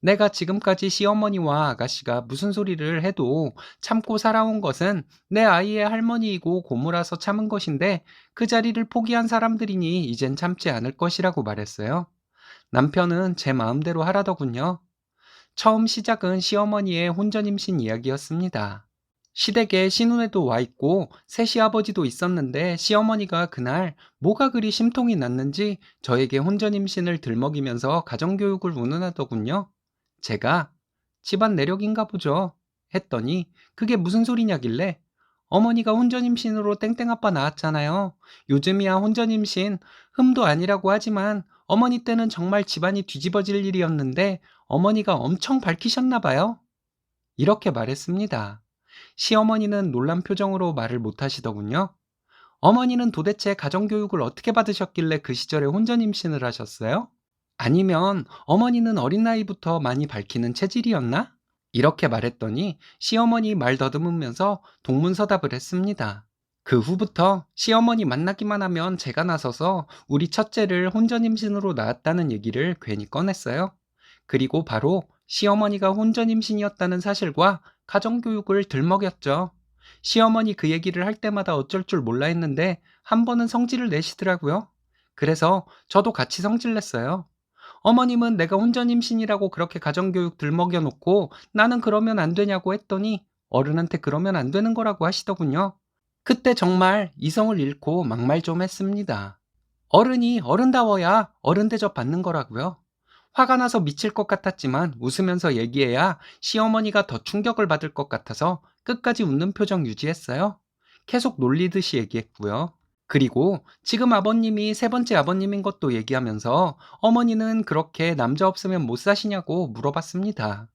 내가 지금까지 시어머니와 아가씨가 무슨 소리를 해도 참고 살아온 것은 내 아이의 할머니이고 고모라서 참은 것인데 그 자리를 포기한 사람들이니 이젠 참지 않을 것이라고 말했어요. 남편은 제 마음대로 하라더군요. 처음 시작은 시어머니의 혼전 임신 이야기였습니다. 시댁에 신혼에도 와 있고 새 시아버지도 있었는데 시어머니가 그날 뭐가 그리 심통이 났는지 저에게 혼전 임신을 들먹이면서 가정교육을 운운하더군요. 제가 집안 내력인가 보죠 했더니 그게 무슨 소리냐길래 어머니가 혼전 임신으로 땡땡 아빠 낳았잖아요. 요즘이야 혼전 임신 흠도 아니라고 하지만 어머니 때는 정말 집안이 뒤집어질 일이었는데 어머니가 엄청 밝히셨나 봐요. 이렇게 말했습니다. 시어머니는 놀란 표정으로 말을 못 하시더군요. 어머니는 도대체 가정교육을 어떻게 받으셨길래 그 시절에 혼전 임신을 하셨어요? 아니면 어머니는 어린 나이부터 많이 밝히는 체질이었나? 이렇게 말했더니 시어머니 말 더듬으면서 동문서답을 했습니다. 그 후부터 시어머니 만나기만 하면 제가 나서서 우리 첫째를 혼전 임신으로 낳았다는 얘기를 괜히 꺼냈어요. 그리고 바로 시어머니가 혼전 임신이었다는 사실과 가정교육을 들먹였죠. 시어머니 그 얘기를 할 때마다 어쩔 줄 몰라 했는데 한 번은 성질을 내시더라고요. 그래서 저도 같이 성질 냈어요. 어머님은 내가 혼전 임신이라고 그렇게 가정교육 들먹여 놓고 나는 그러면 안 되냐고 했더니 어른한테 그러면 안 되는 거라고 하시더군요. 그때 정말 이성을 잃고 막말 좀 했습니다. 어른이 어른다워야 어른 대접 받는 거라고요. 화가 나서 미칠 것 같았지만 웃으면서 얘기해야 시어머니가 더 충격을 받을 것 같아서 끝까지 웃는 표정 유지했어요. 계속 놀리듯이 얘기했고요. 그리고 지금 아버님이 세 번째 아버님인 것도 얘기하면서 어머니는 그렇게 남자 없으면 못 사시냐고 물어봤습니다.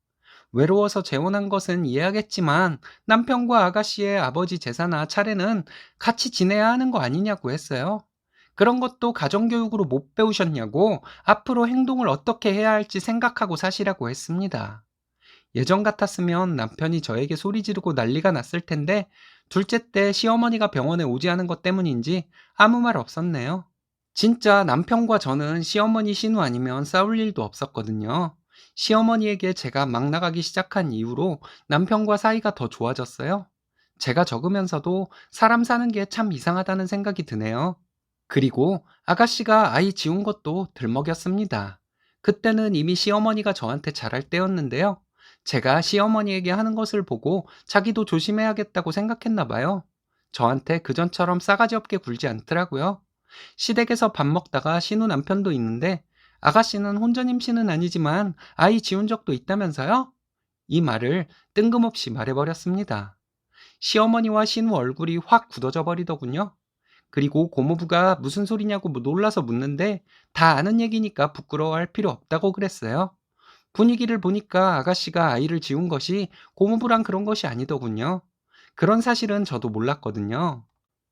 외로워서 재혼한 것은 이해하겠지만 남편과 아가씨의 아버지 제사나 차례는 같이 지내야 하는 거 아니냐고 했어요. 그런 것도 가정교육으로 못 배우셨냐고 앞으로 행동을 어떻게 해야 할지 생각하고 사시라고 했습니다. 예전 같았으면 남편이 저에게 소리 지르고 난리가 났을 텐데 둘째 때 시어머니가 병원에 오지 않은 것 때문인지 아무 말 없었네요. 진짜 남편과 저는 시어머니 신우 아니면 싸울 일도 없었거든요. 시어머니에게 제가 막 나가기 시작한 이후로 남편과 사이가 더 좋아졌어요. 제가 적으면서도 사람 사는 게 참 이상하다는 생각이 드네요. 그리고 아가씨가 아이 지운 것도 들먹였습니다. 그때는 이미 시어머니가 저한테 잘할 때였는데요. 제가 시어머니에게 하는 것을 보고 자기도 조심해야겠다고 생각했나 봐요. 저한테 그전처럼 싸가지 없게 굴지 않더라고요. 시댁에서 밥 먹다가 신우 남편도 있는데 아가씨는 혼전 임신은 아니지만 아이 지운 적도 있다면서요? 이 말을 뜬금없이 말해버렸습니다. 시어머니와 신우 얼굴이 확 굳어져 버리더군요. 그리고 고모부가 무슨 소리냐고 놀라서 묻는데 다 아는 얘기니까 부끄러워할 필요 없다고 그랬어요. 분위기를 보니까 아가씨가 아이를 지운 것이 고모부랑 그런 것이 아니더군요. 그런 사실은 저도 몰랐거든요.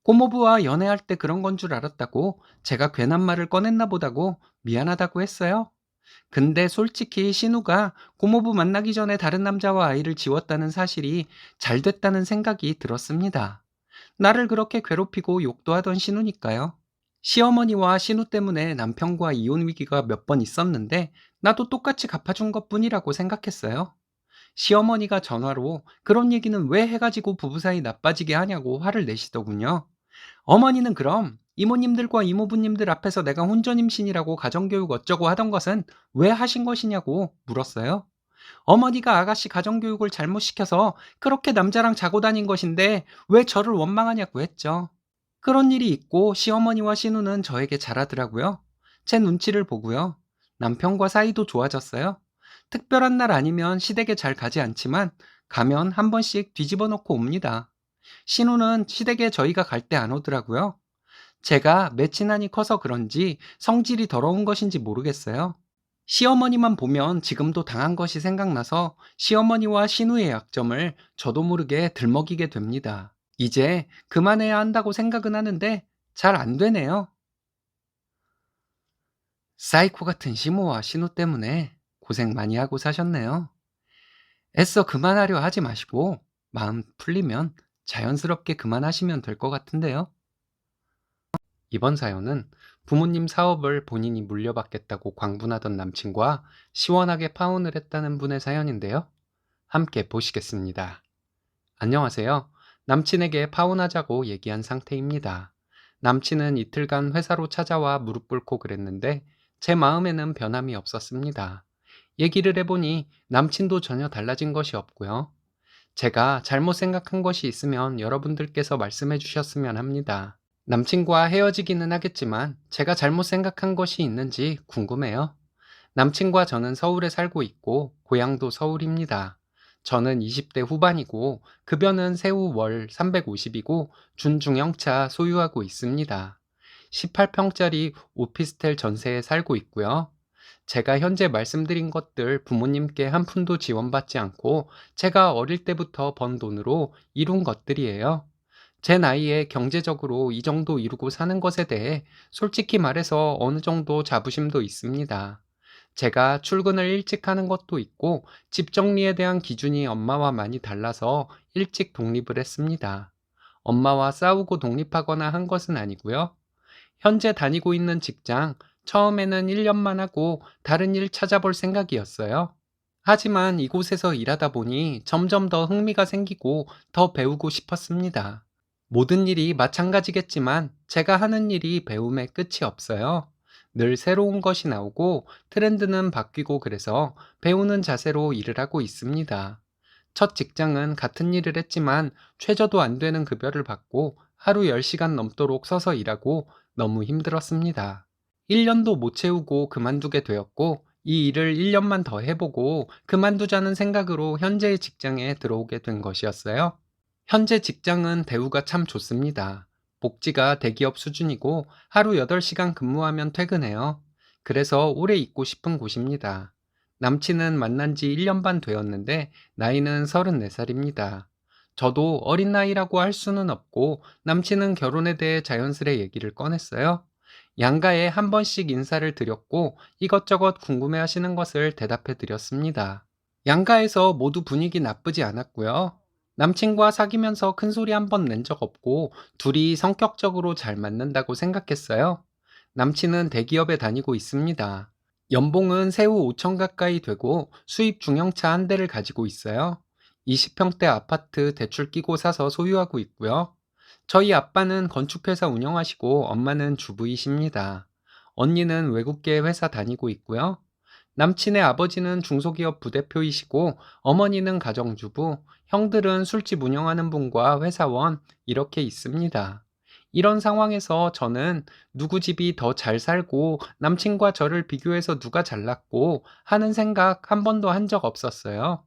고모부와 연애할 때 그런 건 줄 알았다고 제가 괜한 말을 꺼냈나 보다고 미안하다고 했어요. 근데 솔직히 신우가 고모부 만나기 전에 다른 남자와 아이를 지웠다는 사실이 잘 됐다는 생각이 들었습니다. 나를 그렇게 괴롭히고 욕도 하던 신우니까요. 시어머니와 신우 때문에 남편과 이혼 위기가 몇 번 있었는데 나도 똑같이 갚아준 것뿐이라고 생각했어요. 시어머니가 전화로 그런 얘기는 왜 해가지고 부부 사이 나빠지게 하냐고 화를 내시더군요. 어머니는 그럼 이모님들과 이모부님들 앞에서 내가 혼전 임신이라고 가정교육 어쩌고 하던 것은 왜 하신 것이냐고 물었어요. 어머니가 아가씨 가정교육을 잘못 시켜서 그렇게 남자랑 자고 다닌 것인데 왜 저를 원망하냐고 했죠. 그런 일이 있고 시어머니와 신우는 저에게 잘하더라고요. 제 눈치를 보고요. 남편과 사이도 좋아졌어요. 특별한 날 아니면 시댁에 잘 가지 않지만 가면 한 번씩 뒤집어 놓고 옵니다. 신우는 시댁에 저희가 갈 때 안 오더라고요. 제가 매친한이 커서 그런지 성질이 더러운 것인지 모르겠어요. 시어머니만 보면 지금도 당한 것이 생각나서 시어머니와 신우의 약점을 저도 모르게 들먹이게 됩니다. 이제 그만해야 한다고 생각은 하는데 잘 안 되네요. 사이코 같은 시모와 신우 때문에 고생 많이 하고 사셨네요. 애써 그만하려 하지 마시고 마음 풀리면 자연스럽게 그만하시면 될 것 같은데요. 이번 사연은 부모님 사업을 본인이 물려받겠다고 광분하던 남친과 시원하게 파혼을 했다는 분의 사연인데요. 함께 보시겠습니다. 안녕하세요. 남친에게 파혼하자고 얘기한 상태입니다. 남친은 이틀간 회사로 찾아와 무릎 꿇고 그랬는데 제 마음에는 변함이 없었습니다. 얘기를 해보니 남친도 전혀 달라진 것이 없고요. 제가 잘못 생각한 것이 있으면 여러분들께서 말씀해 주셨으면 합니다. 남친과 헤어지기는 하겠지만 제가 잘못 생각한 것이 있는지 궁금해요. 남친과 저는 서울에 살고 있고 고향도 서울입니다. 저는 20대 후반이고 급여는 세후 월 350이고 준중형차 소유하고 있습니다. 18평짜리 오피스텔 전세에 살고 있고요. 제가 현재 말씀드린 것들 부모님께 한 푼도 지원받지 않고 제가 어릴 때부터 번 돈으로 이룬 것들이에요. 제 나이에 경제적으로 이 정도 이루고 사는 것에 대해 솔직히 말해서 어느 정도 자부심도 있습니다. 제가 출근을 일찍 하는 것도 있고 집 정리에 대한 기준이 엄마와 많이 달라서 일찍 독립을 했습니다. 엄마와 싸우고 독립하거나 한 것은 아니고요. 현재 다니고 있는 직장, 처음에는 1년만 하고 다른 일 찾아볼 생각이었어요. 하지만 이곳에서 일하다 보니 점점 더 흥미가 생기고 더 배우고 싶었습니다. 모든 일이 마찬가지겠지만 제가 하는 일이 배움의 끝이 없어요. 늘 새로운 것이 나오고 트렌드는 바뀌고 그래서 배우는 자세로 일을 하고 있습니다. 첫 직장은 같은 일을 했지만 최저도 안 되는 급여를 받고 하루 10시간 넘도록 서서 일하고 너무 힘들었습니다. 1년도 못 채우고 그만두게 되었고 이 일을 1년만 더 해보고 그만두자는 생각으로 현재의 직장에 들어오게 된 것이었어요. 현재 직장은 대우가 참 좋습니다. 복지가 대기업 수준이고 하루 8시간 근무하면 퇴근해요. 그래서 오래 있고 싶은 곳입니다. 남친은 만난 지 1년 반 되었는데 나이는 34살입니다. 저도 어린 나이라고 할 수는 없고 남친은 결혼에 대해 자연스레 얘기를 꺼냈어요. 양가에 한 번씩 인사를 드렸고 이것저것 궁금해 하시는 것을 대답해 드렸습니다. 양가에서 모두 분위기 나쁘지 않았고요. 남친과 사귀면서 큰 소리 한 번 낸 적 없고 둘이 성격적으로 잘 맞는다고 생각했어요. 남친은 대기업에 다니고 있습니다. 연봉은 세후 5천 가까이 되고 수입 중형차 한 대를 가지고 있어요. 20평대 아파트 대출 끼고 사서 소유하고 있고요. 저희 아빠는 건축회사 운영하시고 엄마는 주부이십니다. 언니는 외국계 회사 다니고 있고요. 남친의 아버지는 중소기업 부대표이시고 어머니는 가정주부, 형들은 술집 운영하는 분과 회사원 이렇게 있습니다. 이런 상황에서 저는 누구 집이 더 잘 살고 남친과 저를 비교해서 누가 잘났고 하는 생각 한 번도 한 적 없었어요.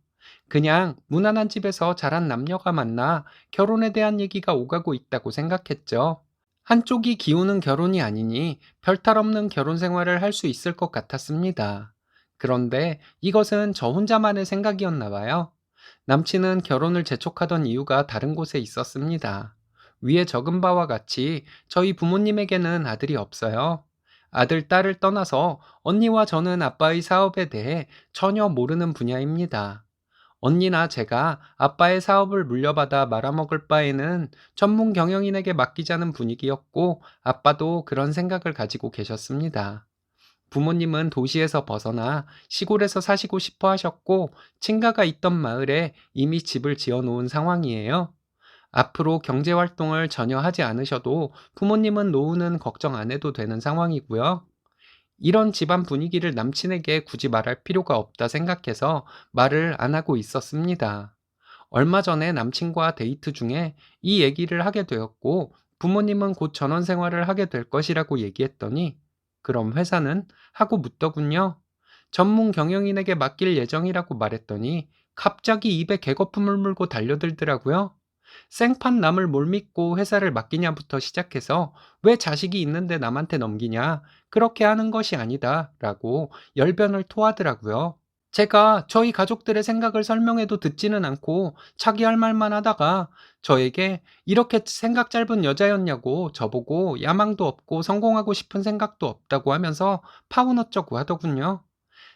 그냥 무난한 집에서 자란 남녀가 만나 결혼에 대한 얘기가 오가고 있다고 생각했죠. 한쪽이 기우는 결혼이 아니니 별탈 없는 결혼 생활을 할 수 있을 것 같았습니다. 그런데 이것은 저 혼자만의 생각이었나 봐요. 남친은 결혼을 재촉하던 이유가 다른 곳에 있었습니다. 위에 적은 바와 같이 저희 부모님에게는 아들이 없어요. 아들, 딸을 떠나서 언니와 저는 아빠의 사업에 대해 전혀 모르는 분야입니다. 언니나 제가 아빠의 사업을 물려받아 말아먹을 바에는 전문 경영인에게 맡기자는 분위기였고 아빠도 그런 생각을 가지고 계셨습니다. 부모님은 도시에서 벗어나 시골에서 사시고 싶어 하셨고 친가가 있던 마을에 이미 집을 지어 놓은 상황이에요. 앞으로 경제 활동을 전혀 하지 않으셔도 부모님은 노후는 걱정 안 해도 되는 상황이고요. 이런 집안 분위기를 남친에게 굳이 말할 필요가 없다 생각해서 말을 안 하고 있었습니다. 얼마 전에 남친과 데이트 중에 이 얘기를 하게 되었고 부모님은 곧 전원 생활을 하게 될 것이라고 얘기했더니 그럼 회사는? 하고 묻더군요. 전문 경영인에게 맡길 예정이라고 말했더니 갑자기 입에 개거품을 물고 달려들더라고요. 생판 남을 뭘 믿고 회사를 맡기냐부터 시작해서 왜 자식이 있는데 남한테 넘기냐, 그렇게 하는 것이 아니다 라고 열변을 토하더라고요. 제가 저희 가족들의 생각을 설명해도 듣지는 않고 자기 할 말만 하다가 저에게 이렇게 생각 짧은 여자였냐고 저보고 야망도 없고 성공하고 싶은 생각도 없다고 하면서 파운 어쩌고 하더군요.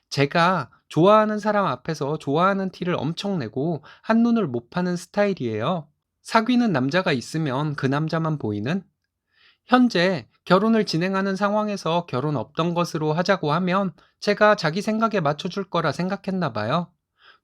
제가 좋아하는 사람 앞에서 좋아하는 티를 엄청 내고 한눈을 못 파는 스타일이에요. 사귀는 남자가 있으면 그 남자만 보이는? 현재 결혼을 진행하는 상황에서 결혼 없던 것으로 하자고 하면 제가 자기 생각에 맞춰줄 거라 생각했나 봐요.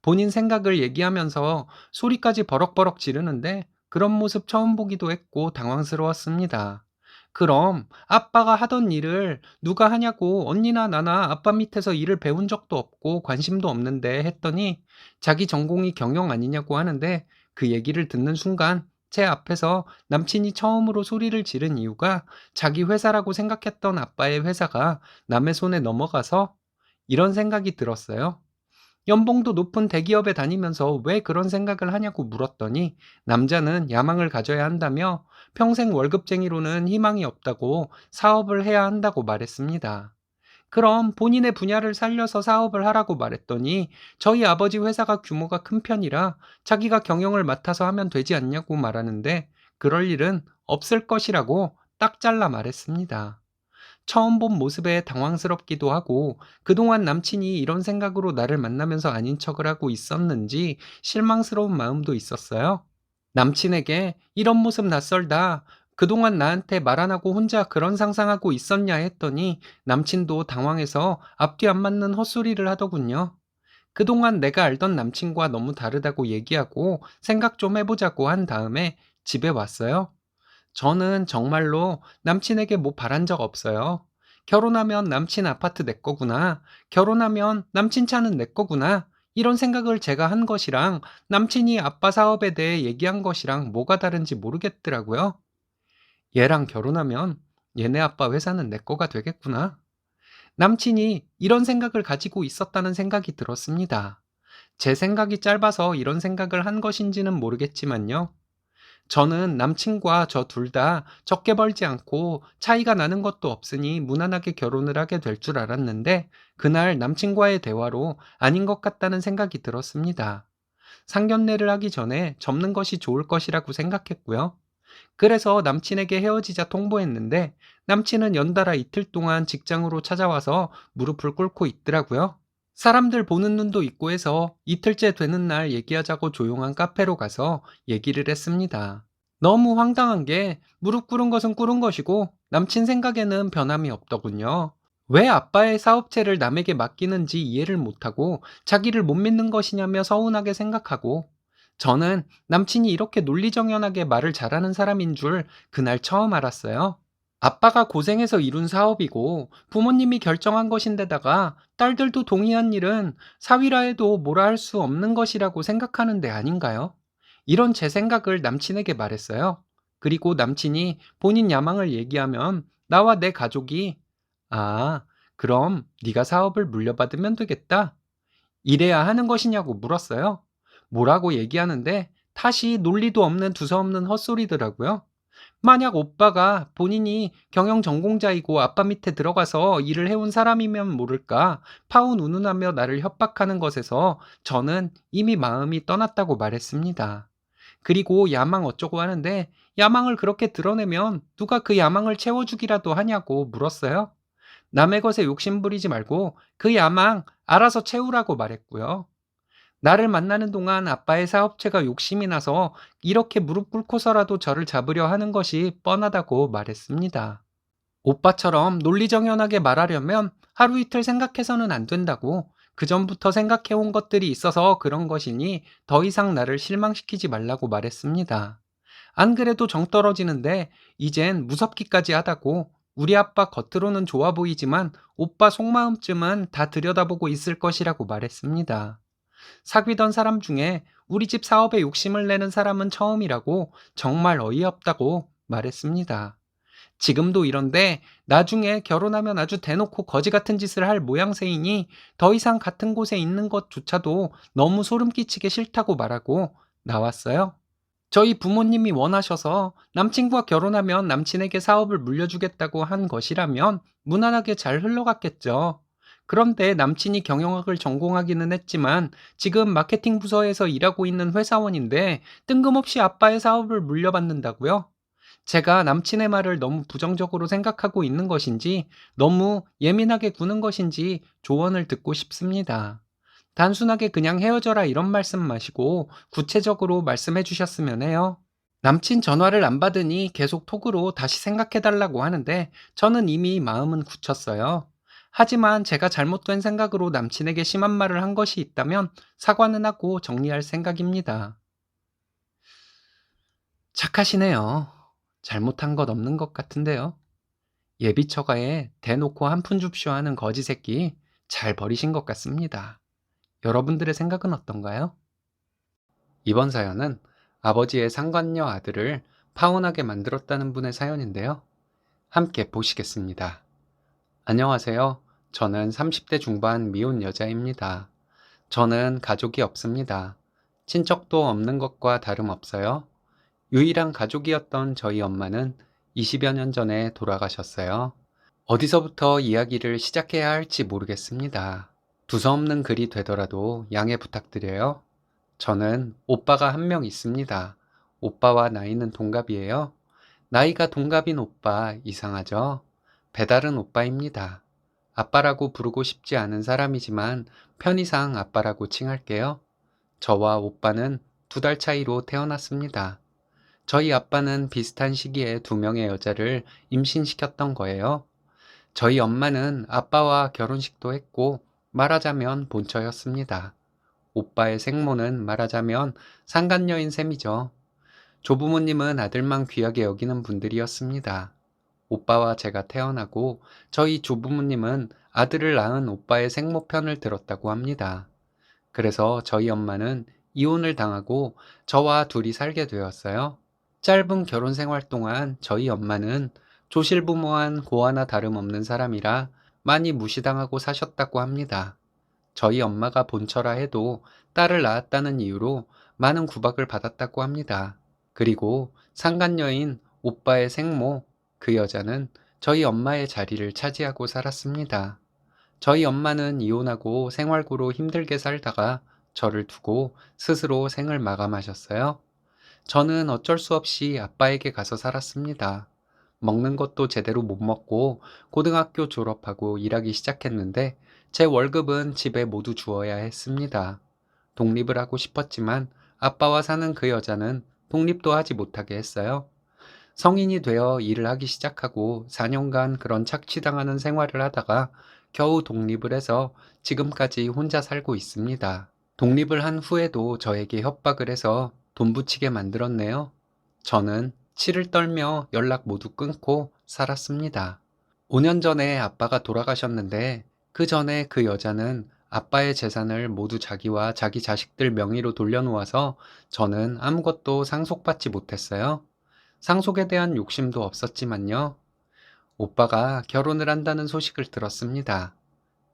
본인 생각을 얘기하면서 소리까지 버럭버럭 지르는데 그런 모습 처음 보기도 했고 당황스러웠습니다. 그럼 아빠가 하던 일을 누가 하냐고 언니나 나나 아빠 밑에서 일을 배운 적도 없고 관심도 없는데 했더니 자기 전공이 경영 아니냐고 하는데 그 얘기를 듣는 순간 제 앞에서 남친이 처음으로 소리를 지른 이유가 자기 회사라고 생각했던 아빠의 회사가 남의 손에 넘어가서 이런 생각이 들었어요. 연봉도 높은 대기업에 다니면서 왜 그런 생각을 하냐고 물었더니 남자는 야망을 가져야 한다며 평생 월급쟁이로는 희망이 없다고 사업을 해야 한다고 말했습니다. 그럼 본인의 분야를 살려서 사업을 하라고 말했더니 저희 아버지 회사가 규모가 큰 편이라 자기가 경영을 맡아서 하면 되지 않냐고 말하는데 그럴 일은 없을 것이라고 딱 잘라 말했습니다. 처음 본 모습에 당황스럽기도 하고 그동안 남친이 이런 생각으로 나를 만나면서 아닌 척을 하고 있었는지 실망스러운 마음도 있었어요. 남친에게 "이런 모습 낯설다. 그동안 나한테 말 안 하고 혼자 그런 상상하고 있었냐?" 했더니 남친도 당황해서 앞뒤 안 맞는 헛소리를 하더군요. 그동안 내가 알던 남친과 너무 다르다고 얘기하고 생각 좀 해보자고 한 다음에 집에 왔어요. 저는 정말로 남친에게 뭐 바란 적 없어요. 결혼하면 남친 아파트 내 거구나. 결혼하면 남친 차는 내 거구나. 이런 생각을 제가 한 것이랑 남친이 아빠 사업에 대해 얘기한 것이랑 뭐가 다른지 모르겠더라고요. 얘랑 결혼하면 얘네 아빠 회사는 내 거가 되겠구나. 남친이 이런 생각을 가지고 있었다는 생각이 들었습니다. 제 생각이 짧아서 이런 생각을 한 것인지는 모르겠지만요. 저는 남친과 저 둘 다 적게 벌지 않고 차이가 나는 것도 없으니 무난하게 결혼을 하게 될 줄 알았는데 그날 남친과의 대화로 아닌 것 같다는 생각이 들었습니다. 상견례를 하기 전에 접는 것이 좋을 것이라고 생각했고요. 그래서 남친에게 헤어지자 통보했는데 남친은 연달아 이틀 동안 직장으로 찾아와서 무릎을 꿇고 있더라고요. 사람들 보는 눈도 있고 해서 이틀째 되는 날 얘기하자고 조용한 카페로 가서 얘기를 했습니다. 너무 황당한 게 무릎 꿇은 것은 꿇은 것이고 남친 생각에는 변함이 없더군요. 왜 아빠의 사업체를 남에게 맡기는지 이해를 못하고 자기를 못 믿는 것이냐며 서운하게 생각하고 저는 남친이 이렇게 논리정연하게 말을 잘하는 사람인 줄 그날 처음 알았어요. 아빠가 고생해서 이룬 사업이고 부모님이 결정한 것인데다가 딸들도 동의한 일은 사위라 해도 뭐라 할 수 없는 것이라고 생각하는데 아닌가요? 이런 제 생각을 남친에게 말했어요. 그리고 남친이 본인 야망을 얘기하면 나와 내 가족이 아, 그럼 네가 사업을 물려받으면 되겠다. 이래야 하는 것이냐고 물었어요. 뭐라고 얘기하는데 다시 논리도 없는 두서없는 헛소리더라고요. 만약 오빠가 본인이 경영 전공자이고 아빠 밑에 들어가서 일을 해온 사람이면 모를까 파운운운하며 나를 협박하는 것에서 저는 이미 마음이 떠났다고 말했습니다. 그리고 야망 어쩌고 하는데 야망을 그렇게 드러내면 누가 그 야망을 채워주기라도 하냐고 물었어요. 남의 것에 욕심 부리지 말고 그 야망 알아서 채우라고 말했고요. 나를 만나는 동안 아빠의 사업체가 욕심이 나서 이렇게 무릎 꿇고서라도 저를 잡으려 하는 것이 뻔하다고 말했습니다. 오빠처럼 논리정연하게 말하려면 하루 이틀 생각해서는 안 된다고 그전부터 생각해온 것들이 있어서 그런 것이니 더 이상 나를 실망시키지 말라고 말했습니다. 안 그래도 정 떨어지는데 이젠 무섭기까지 하다고 우리 아빠 겉으로는 좋아 보이지만 오빠 속마음쯤은 다 들여다보고 있을 것이라고 말했습니다. 사귀던 사람 중에 우리 집 사업에 욕심을 내는 사람은 처음이라고 정말 어이없다고 말했습니다. 지금도 이런데 나중에 결혼하면 아주 대놓고 거지 같은 짓을 할 모양새이니 더 이상 같은 곳에 있는 것조차도 너무 소름 끼치게 싫다고 말하고 나왔어요. 저희 부모님이 원하셔서 남친과 결혼하면 남친에게 사업을 물려주겠다고 한 것이라면 무난하게 잘 흘러갔겠죠. 그런데 남친이 경영학을 전공하기는 했지만 지금 마케팅 부서에서 일하고 있는 회사원인데 뜬금없이 아빠의 사업을 물려받는다고요? 제가 남친의 말을 너무 부정적으로 생각하고 있는 것인지 너무 예민하게 구는 것인지 조언을 듣고 싶습니다. 단순하게 그냥 헤어져라 이런 말씀 마시고 구체적으로 말씀해 주셨으면 해요. 남친 전화를 안 받으니 계속 톡으로 다시 생각해 달라고 하는데 저는 이미 마음은 굳혔어요. 하지만 제가 잘못된 생각으로 남친에게 심한 말을 한 것이 있다면 사과는 하고 정리할 생각입니다. 착하시네요. 잘못한 것 없는 것 같은데요. 예비 처가에 대놓고 한 푼 줍쇼 하는 거지 새끼 잘 버리신 것 같습니다. 여러분들의 생각은 어떤가요? 이번 사연은 아버지의 상관녀 아들을 파혼하게 만들었다는 분의 사연인데요. 함께 보시겠습니다. 안녕하세요. 저는 30대 중반 미혼 여자입니다. 저는 가족이 없습니다. 친척도 없는 것과 다름없어요. 유일한 가족이었던 저희 엄마는 20여 년 전에 돌아가셨어요. 어디서부터 이야기를 시작해야 할지 모르겠습니다. 두서없는 글이 되더라도 양해 부탁드려요. 저는 오빠가 한 명 있습니다. 오빠와 나이는 동갑이에요. 나이가 동갑인 오빠 이상하죠? 배달은 오빠입니다. 아빠라고 부르고 싶지 않은 사람이지만 편의상 아빠라고 칭할게요. 저와 오빠는 2달 차이로 태어났습니다. 저희 아빠는 비슷한 시기에 2명의 여자를 임신시켰던 거예요. 저희 엄마는 아빠와 결혼식도 했고 말하자면 본처였습니다. 오빠의 생모는 말하자면 상간녀인 셈이죠. 조부모님은 아들만 귀하게 여기는 분들이었습니다. 오빠와 제가 태어나고 저희 조부모님은 아들을 낳은 오빠의 생모 편을 들었다고 합니다. 그래서 저희 엄마는 이혼을 당하고 저와 둘이 살게 되었어요. 짧은 결혼 생활 동안 저희 엄마는 조실부모한 고아나 다름없는 사람이라 많이 무시당하고 사셨다고 합니다. 저희 엄마가 본처라 해도 딸을 낳았다는 이유로 많은 구박을 받았다고 합니다. 그리고 상간녀인 오빠의 생모, 그 여자는 저희 엄마의 자리를 차지하고 살았습니다. 저희 엄마는 이혼하고 생활고로 힘들게 살다가 저를 두고 스스로 생을 마감하셨어요. 저는 어쩔 수 없이 아빠에게 가서 살았습니다. 먹는 것도 제대로 못 먹고 고등학교 졸업하고 일하기 시작했는데 제 월급은 집에 모두 주어야 했습니다. 독립을 하고 싶었지만 아빠와 사는 그 여자는 독립도 하지 못하게 했어요. 성인이 되어 일을 하기 시작하고 4년간 그런 착취당하는 생활을 하다가 겨우 독립을 해서 지금까지 혼자 살고 있습니다. 독립을 한 후에도 저에게 협박을 해서 돈 붙이게 만들었네요. 저는 치를 떨며 연락 모두 끊고 살았습니다. 5년 전에 아빠가 돌아가셨는데 그 전에 그 여자는 아빠의 재산을 모두 자기와 자기 자식들 명의로 돌려놓아서 저는 아무것도 상속받지 못했어요. 상속에 대한 욕심도 없었지만요. 오빠가 결혼을 한다는 소식을 들었습니다.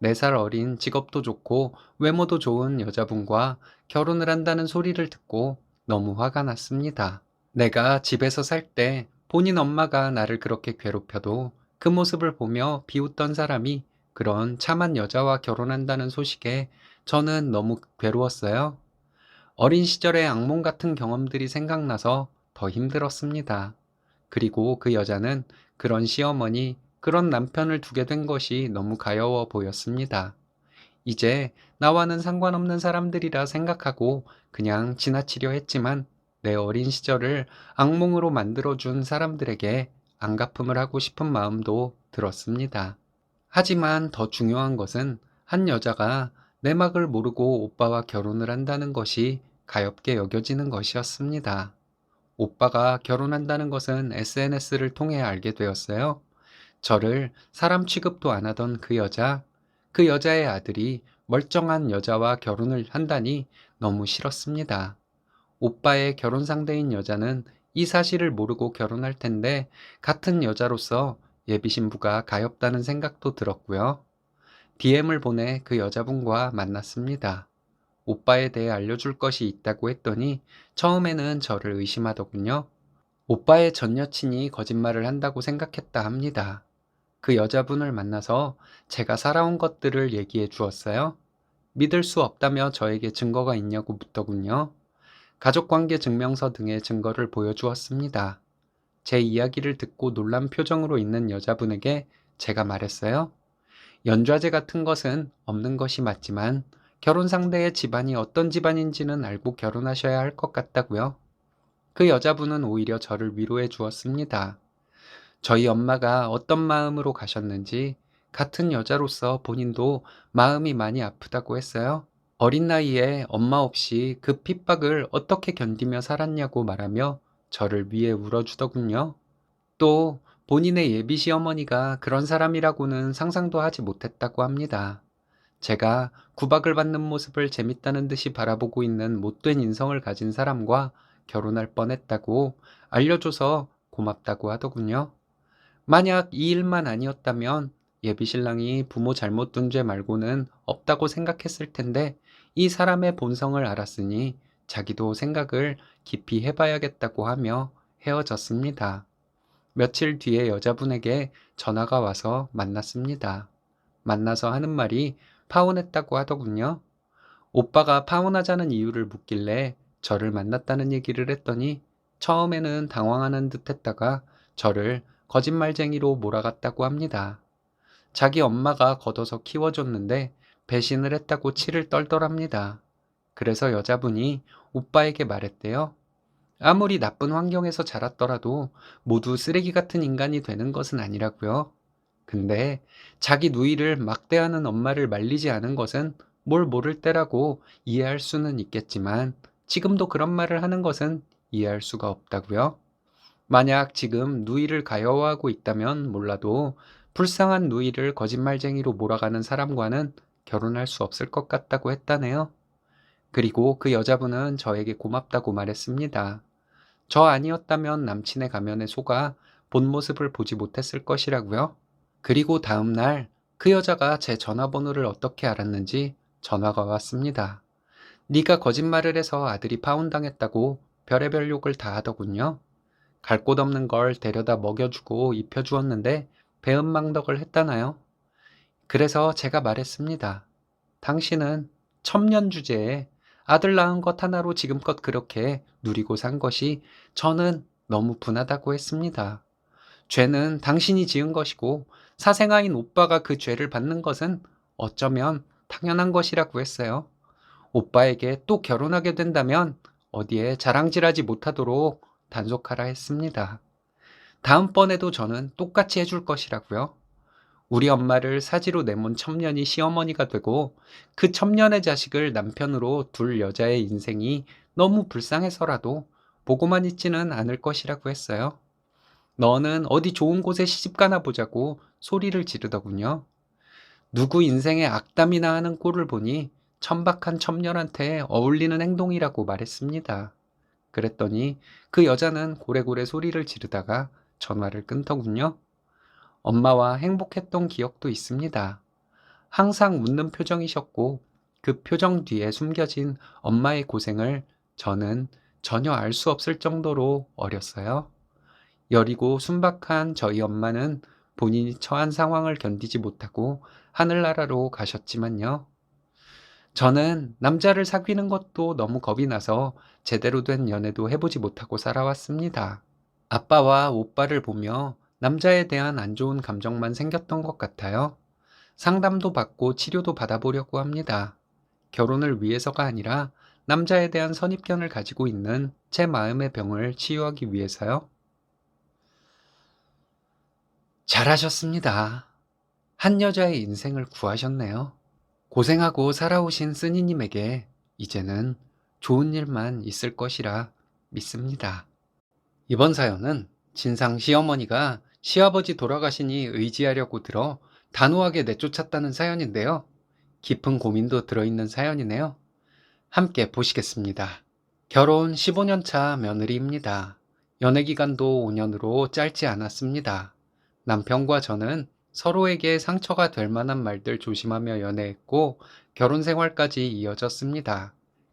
4살 어린 직업도 좋고 외모도 좋은 여자분과 결혼을 한다는 소리를 듣고 너무 화가 났습니다. 내가 집에서 살 때 본인 엄마가 나를 그렇게 괴롭혀도 그 모습을 보며 비웃던 사람이 그런 참한 여자와 결혼한다는 소식에 저는 너무 괴로웠어요. 어린 시절의 악몽 같은 경험들이 생각나서 더 힘들었습니다. 그리고 그 여자는 그런 시어머니, 그런 남편을 두게 된 것이 너무 가여워 보였습니다. 이제 나와는 상관없는 사람들이라 생각하고 그냥 지나치려 했지만 내 어린 시절을 악몽으로 만들어준 사람들에게 안갚음을 하고 싶은 마음도 들었습니다. 하지만 더 중요한 것은 한 여자가 내막을 모르고 오빠와 결혼을 한다는 것이 가엽게 여겨지는 것이었습니다. 오빠가 결혼한다는 것은 SNS를 통해 알게 되었어요. 저를 사람 취급도 안 하던 그 여자의 아들이 멀쩡한 여자와 결혼을 한다니 너무 싫었습니다. 오빠의 결혼 상대인 여자는 이 사실을 모르고 결혼할 텐데 같은 여자로서 예비 신부가 가엾다는 생각도 들었고요. DM을 보내 그 여자분과 만났습니다. 오빠에 대해 알려줄 것이 있다고 했더니 처음에는 저를 의심하더군요. 오빠의 전 여친이 거짓말을 한다고 생각했다 합니다. 그 여자분을 만나서 제가 살아온 것들을 얘기해 주었어요. 믿을 수 없다며 저에게 증거가 있냐고 묻더군요. 가족관계 증명서 등의 증거를 보여주었습니다. 제 이야기를 듣고 놀란 표정으로 있는 여자분에게 제가 말했어요. 연좌제 같은 것은 없는 것이 맞지만 결혼 상대의 집안이 어떤 집안인지는 알고 결혼하셔야 할 것 같다고요. 그 여자분은 오히려 저를 위로해 주었습니다. 저희 엄마가 어떤 마음으로 가셨는지 같은 여자로서 본인도 마음이 많이 아프다고 했어요. 어린 나이에 엄마 없이 그 핍박을 어떻게 견디며 살았냐고 말하며 저를 위해 울어주더군요. 또 본인의 예비 시어머니가 그런 사람이라고는 상상도 하지 못했다고 합니다. 제가 구박을 받는 모습을 재밌다는 듯이 바라보고 있는 못된 인성을 가진 사람과 결혼할 뻔했다고 알려줘서 고맙다고 하더군요. 만약 이 일만 아니었다면 예비 신랑이 부모 잘못 둔 죄 말고는 없다고 생각했을 텐데 이 사람의 본성을 알았으니 자기도 생각을 깊이 해봐야겠다고 하며 헤어졌습니다. 며칠 뒤에 여자분에게 전화가 와서 만났습니다. 만나서 하는 말이 파혼했다고 하더군요. 오빠가 파혼하자는 이유를 묻길래 저를 만났다는 얘기를 했더니 처음에는 당황하는 듯 했다가 저를 거짓말쟁이로 몰아갔다고 합니다. 자기 엄마가 걷어서 키워줬는데 배신을 했다고 치를 떨더랍니다. 그래서 여자분이 오빠에게 말했대요. 아무리 나쁜 환경에서 자랐더라도 모두 쓰레기 같은 인간이 되는 것은 아니라고요. 근데 자기 누이를 막대하는 엄마를 말리지 않은 것은 뭘 모를 때라고 이해할 수는 있겠지만 지금도 그런 말을 하는 것은 이해할 수가 없다고요. 만약 지금 누이를 가여워하고 있다면 몰라도 불쌍한 누이를 거짓말쟁이로 몰아가는 사람과는 결혼할 수 없을 것 같다고 했다네요. 그리고 그 여자분은 저에게 고맙다고 말했습니다. 저 아니었다면 남친의 가면에 속아 본 모습을 보지 못했을 것이라고요. 그리고 다음 날 그 여자가 제 전화번호를 어떻게 알았는지 전화가 왔습니다. 네가 거짓말을 해서 아들이 파혼당했다고 별의별 욕을 다 하더군요. 갈 곳 없는 걸 데려다 먹여주고 입혀주었는데 배은망덕을 했다나요? 그래서 제가 말했습니다. 당신은 첨년 주제에 아들 낳은 것 하나로 지금껏 그렇게 누리고 산 것이 저는 너무 분하다고 했습니다. 죄는 당신이 지은 것이고 사생아인 오빠가 그 죄를 받는 것은 어쩌면 당연한 것이라고 했어요. 오빠에게 또 결혼하게 된다면 어디에 자랑질하지 못하도록 단속하라 했습니다. 다음번에도 저는 똑같이 해줄 것이라고요. 우리 엄마를 사지로 내몬 첩년이 시어머니가 되고 그 첩년의 자식을 남편으로 둘 여자의 인생이 너무 불쌍해서라도 보고만 있지는 않을 것이라고 했어요. 너는 어디 좋은 곳에 시집 가나 보자고 소리를 지르더군요. 누구 인생에 악담이나 하는 꼴을 보니 천박한 첩년한테 어울리는 행동이라고 말했습니다. 그랬더니 그 여자는 고래고래 소리를 지르다가 전화를 끊더군요. 엄마와 행복했던 기억도 있습니다. 항상 웃는 표정이셨고 그 표정 뒤에 숨겨진 엄마의 고생을 저는 전혀 알 수 없을 정도로 어렸어요. 여리고 순박한 저희 엄마는 본인이 처한 상황을 견디지 못하고 하늘나라로 가셨지만요. 저는 남자를 사귀는 것도 너무 겁이 나서 제대로 된 연애도 해보지 못하고 살아왔습니다. 아빠와 오빠를 보며 남자에 대한 안 좋은 감정만 생겼던 것 같아요. 상담도 받고 치료도 받아보려고 합니다. 결혼을 위해서가 아니라 남자에 대한 선입견을 가지고 있는 제 마음의 병을 치유하기 위해서요. 잘하셨습니다. 한 여자의 인생을 구하셨네요. 고생하고 살아오신 쓰니님에게 이제는 좋은 일만 있을 것이라 믿습니다. 이번 사연은 진상 시어머니가 시아버지 돌아가시니 의지하려고 들어 단호하게 내쫓았다는 사연인데요. 깊은 고민도 들어있는 사연이네요. 함께 보시겠습니다. 결혼 15년 차 며느리입니다. 연애 기간도 5년으로 짧지 않았습니다. 남편과 저는 서로에게 상처가 될 만한 말들 조심하며 연애했고 결혼 생활까지 이어졌습니다.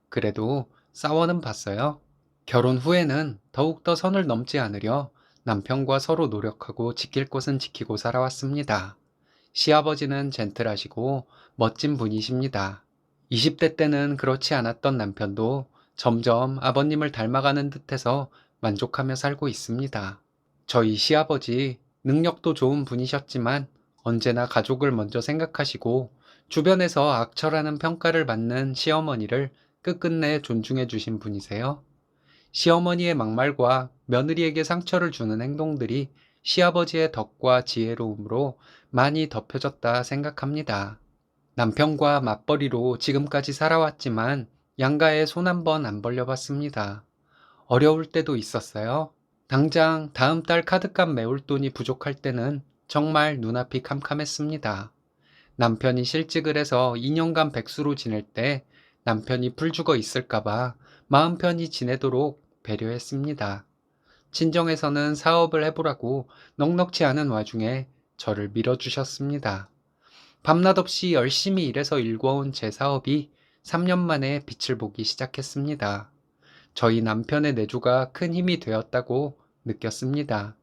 그래도 싸워는 봤어요. 결혼 후에는 더욱더 선을 넘지 않으려 남편과 서로 노력하고 지킬 것은 지키고 살아왔습니다. 시아버지는 젠틀하시고 멋진 분이십니다. 20대 때는 그렇지 않았던 남편도 점점 아버님을 닮아가는 듯해서 만족하며 살고 있습니다. 저희 시아버지 능력도 좋은 분이셨지만 언제나 가족을 먼저 생각하시고 주변에서 악처라는 평가를 받는 시어머니를 끝끝내 존중해 주신 분이세요. 시어머니의 막말과 며느리에게 상처를 주는 행동들이 시아버지의 덕과 지혜로움으로 많이 덮여졌다 생각합니다. 남편과 맞벌이로 지금까지 살아왔지만 양가에 손 한 번 안 벌려봤습니다. 어려울 때도 있었어요. 당장 다음 달 카드값 메울 돈이 부족할 때는 정말 눈앞이 캄캄했습니다. 남편이 실직을 해서 2년간 백수로 지낼 때 남편이 풀죽어 있을까봐 마음 편히 지내도록 배려했습니다. 친정에서는 사업을 해보라고 넉넉지 않은 와중에 저를 밀어주셨습니다. 밤낮 없이 열심히 일해서 일궈온 제 사업이 3년 만에 빛을 보기 시작했습니다. 저희 남편의 내조가 큰 힘이 되었다고 느꼈습니다.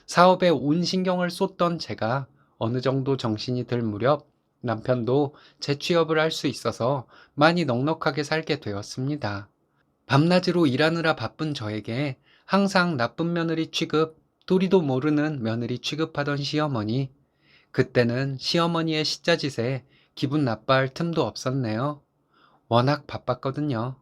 사업에 온 신경을 쏟던 제가 어느 정도 정신이 들 무렵 남편도 재취업을 할 수 있어서 많이 넉넉하게 살게 되었습니다. 밤낮으로 일하느라 바쁜 저에게 항상 나쁜 며느리 취급, 도리도 모르는 며느리 취급하던 시어머니. 그때는 시어머니의 시자짓에 기분 나빠할 틈도 없었네요. 워낙 바빴거든요.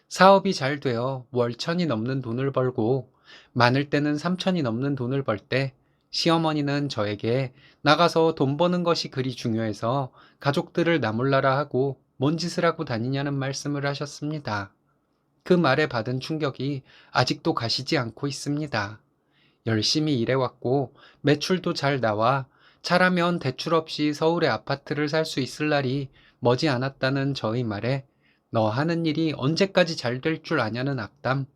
사업이 잘 되어 월 1,000이 넘는 돈을 벌고 많을 때는 3,000이 넘는 돈을 벌 때 시어머니는 저에게 나가서 돈 버는 것이 그리 중요해서 가족들을 나몰라라 하고 뭔 짓을 하고 다니냐는 말씀을 하셨습니다. 그 말에 받은 충격이 아직도 가시지 않고 있습니다. 열심히 일해왔고 매출도 잘 나와 잘하면 대출 없이 서울의 아파트를 살 수 있을 날이 머지 않았다는 저의 말에 너 하는 일이 언제까지 잘 될 줄 아냐는 악담,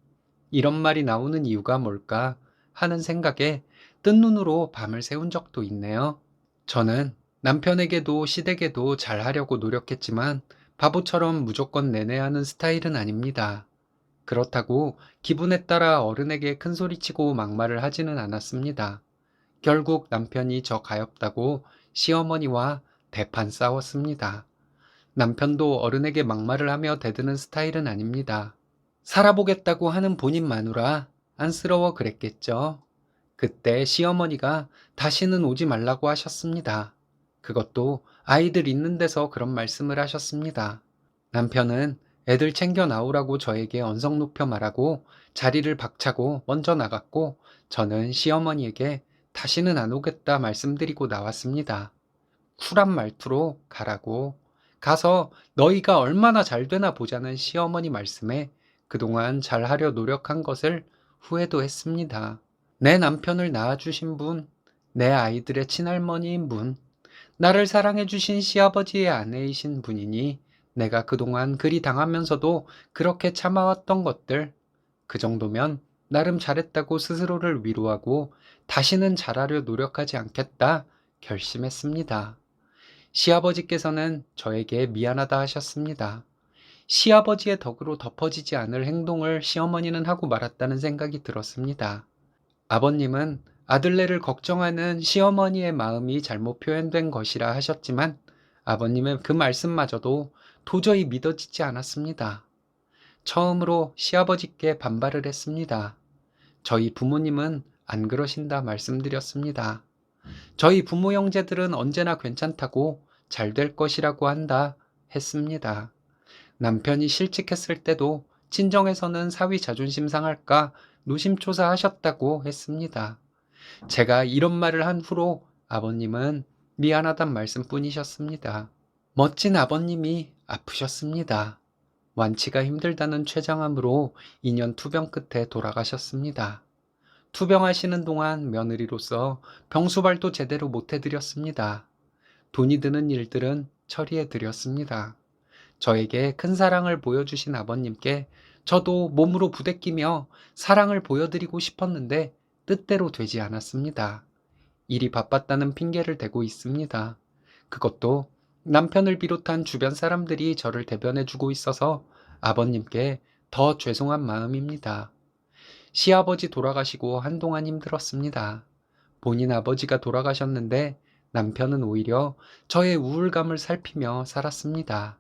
이런 말이 나오는 이유가 뭘까 하는 생각에 뜬 눈으로 밤을 새운 적도 있네요. 저는 남편에게도 시댁에도 잘하려고 노력했지만 바보처럼 무조건 내내야 하는 스타일은 아닙니다. 그렇다고 기분에 따라 어른에게 큰소리치고 막말을 하지는 않았습니다. 결국 남편이 저 가엾다고 시어머니와 대판 싸웠습니다. 남편도 어른에게 막말을 하며 대드는 스타일은 아닙니다. 살아보겠다고 하는 본인 마누라 안쓰러워 그랬겠죠. 그때 시어머니가 다시는 오지 말라고 하셨습니다. 그것도 아이들 있는 데서 그런 말씀을 하셨습니다. 남편은 애들 챙겨 나오라고 저에게 언성 높여 말하고 자리를 박차고 먼저 나갔고 저는 시어머니에게 다시는 안 오겠다 말씀드리고 나왔습니다. 쿨한 말투로 가라고. 가서 너희가 얼마나 잘 되나 보자는 시어머니 말씀에 그동안 잘하려 노력한 것을 후회도 했습니다. 내 남편을 낳아주신 분, 내 아이들의 친할머니인 분, 나를 사랑해주신 시아버지의 아내이신 분이니 내가 그동안 그리 당하면서도 그렇게 참아왔던 것들, 그 정도면 나름 잘했다고 스스로를 위로하고 다시는 잘하려 노력하지 않겠다 결심했습니다. 시아버지께서는 저에게 미안하다 하셨습니다. 시아버지의 덕으로 덮어지지 않을 행동을 시어머니는 하고 말았다는 생각이 들었습니다. 아버님은 아들네를 걱정하는 시어머니의 마음이 잘못 표현된 것이라 하셨지만 아버님의 그 말씀마저도 도저히 믿어지지 않았습니다. 처음으로 시아버지께 반발을 했습니다. 저희 부모님은 안 그러신다 말씀드렸습니다. 저희 부모 형제들은 언제나 괜찮다고 잘 될 것이라고 한다 했습니다. 남편이 실직했을 때도 친정에서는 사위 자존심 상할까 노심초사하셨다고 했습니다. 제가 이런 말을 한 후로 아버님은 미안하단 말씀뿐이셨습니다. 멋진 아버님이 아프셨습니다. 완치가 힘들다는 췌장암으로 2년 투병 끝에 돌아가셨습니다. 투병하시는 동안 며느리로서 병수발도 제대로 못 해드렸습니다. 돈이 드는 일들은 처리해드렸습니다. 저에게 큰 사랑을 보여주신 아버님께 저도 몸으로 부대끼며 사랑을 보여드리고 싶었는데 뜻대로 되지 않았습니다. 일이 바빴다는 핑계를 대고 있습니다. 그것도 남편을 비롯한 주변 사람들이 저를 대변해주고 있어서 아버님께 더 죄송한 마음입니다. 시아버지 돌아가시고 한동안 힘들었습니다. 본인 아버지가 돌아가셨는데 남편은 오히려 저의 우울감을 살피며 살았습니다.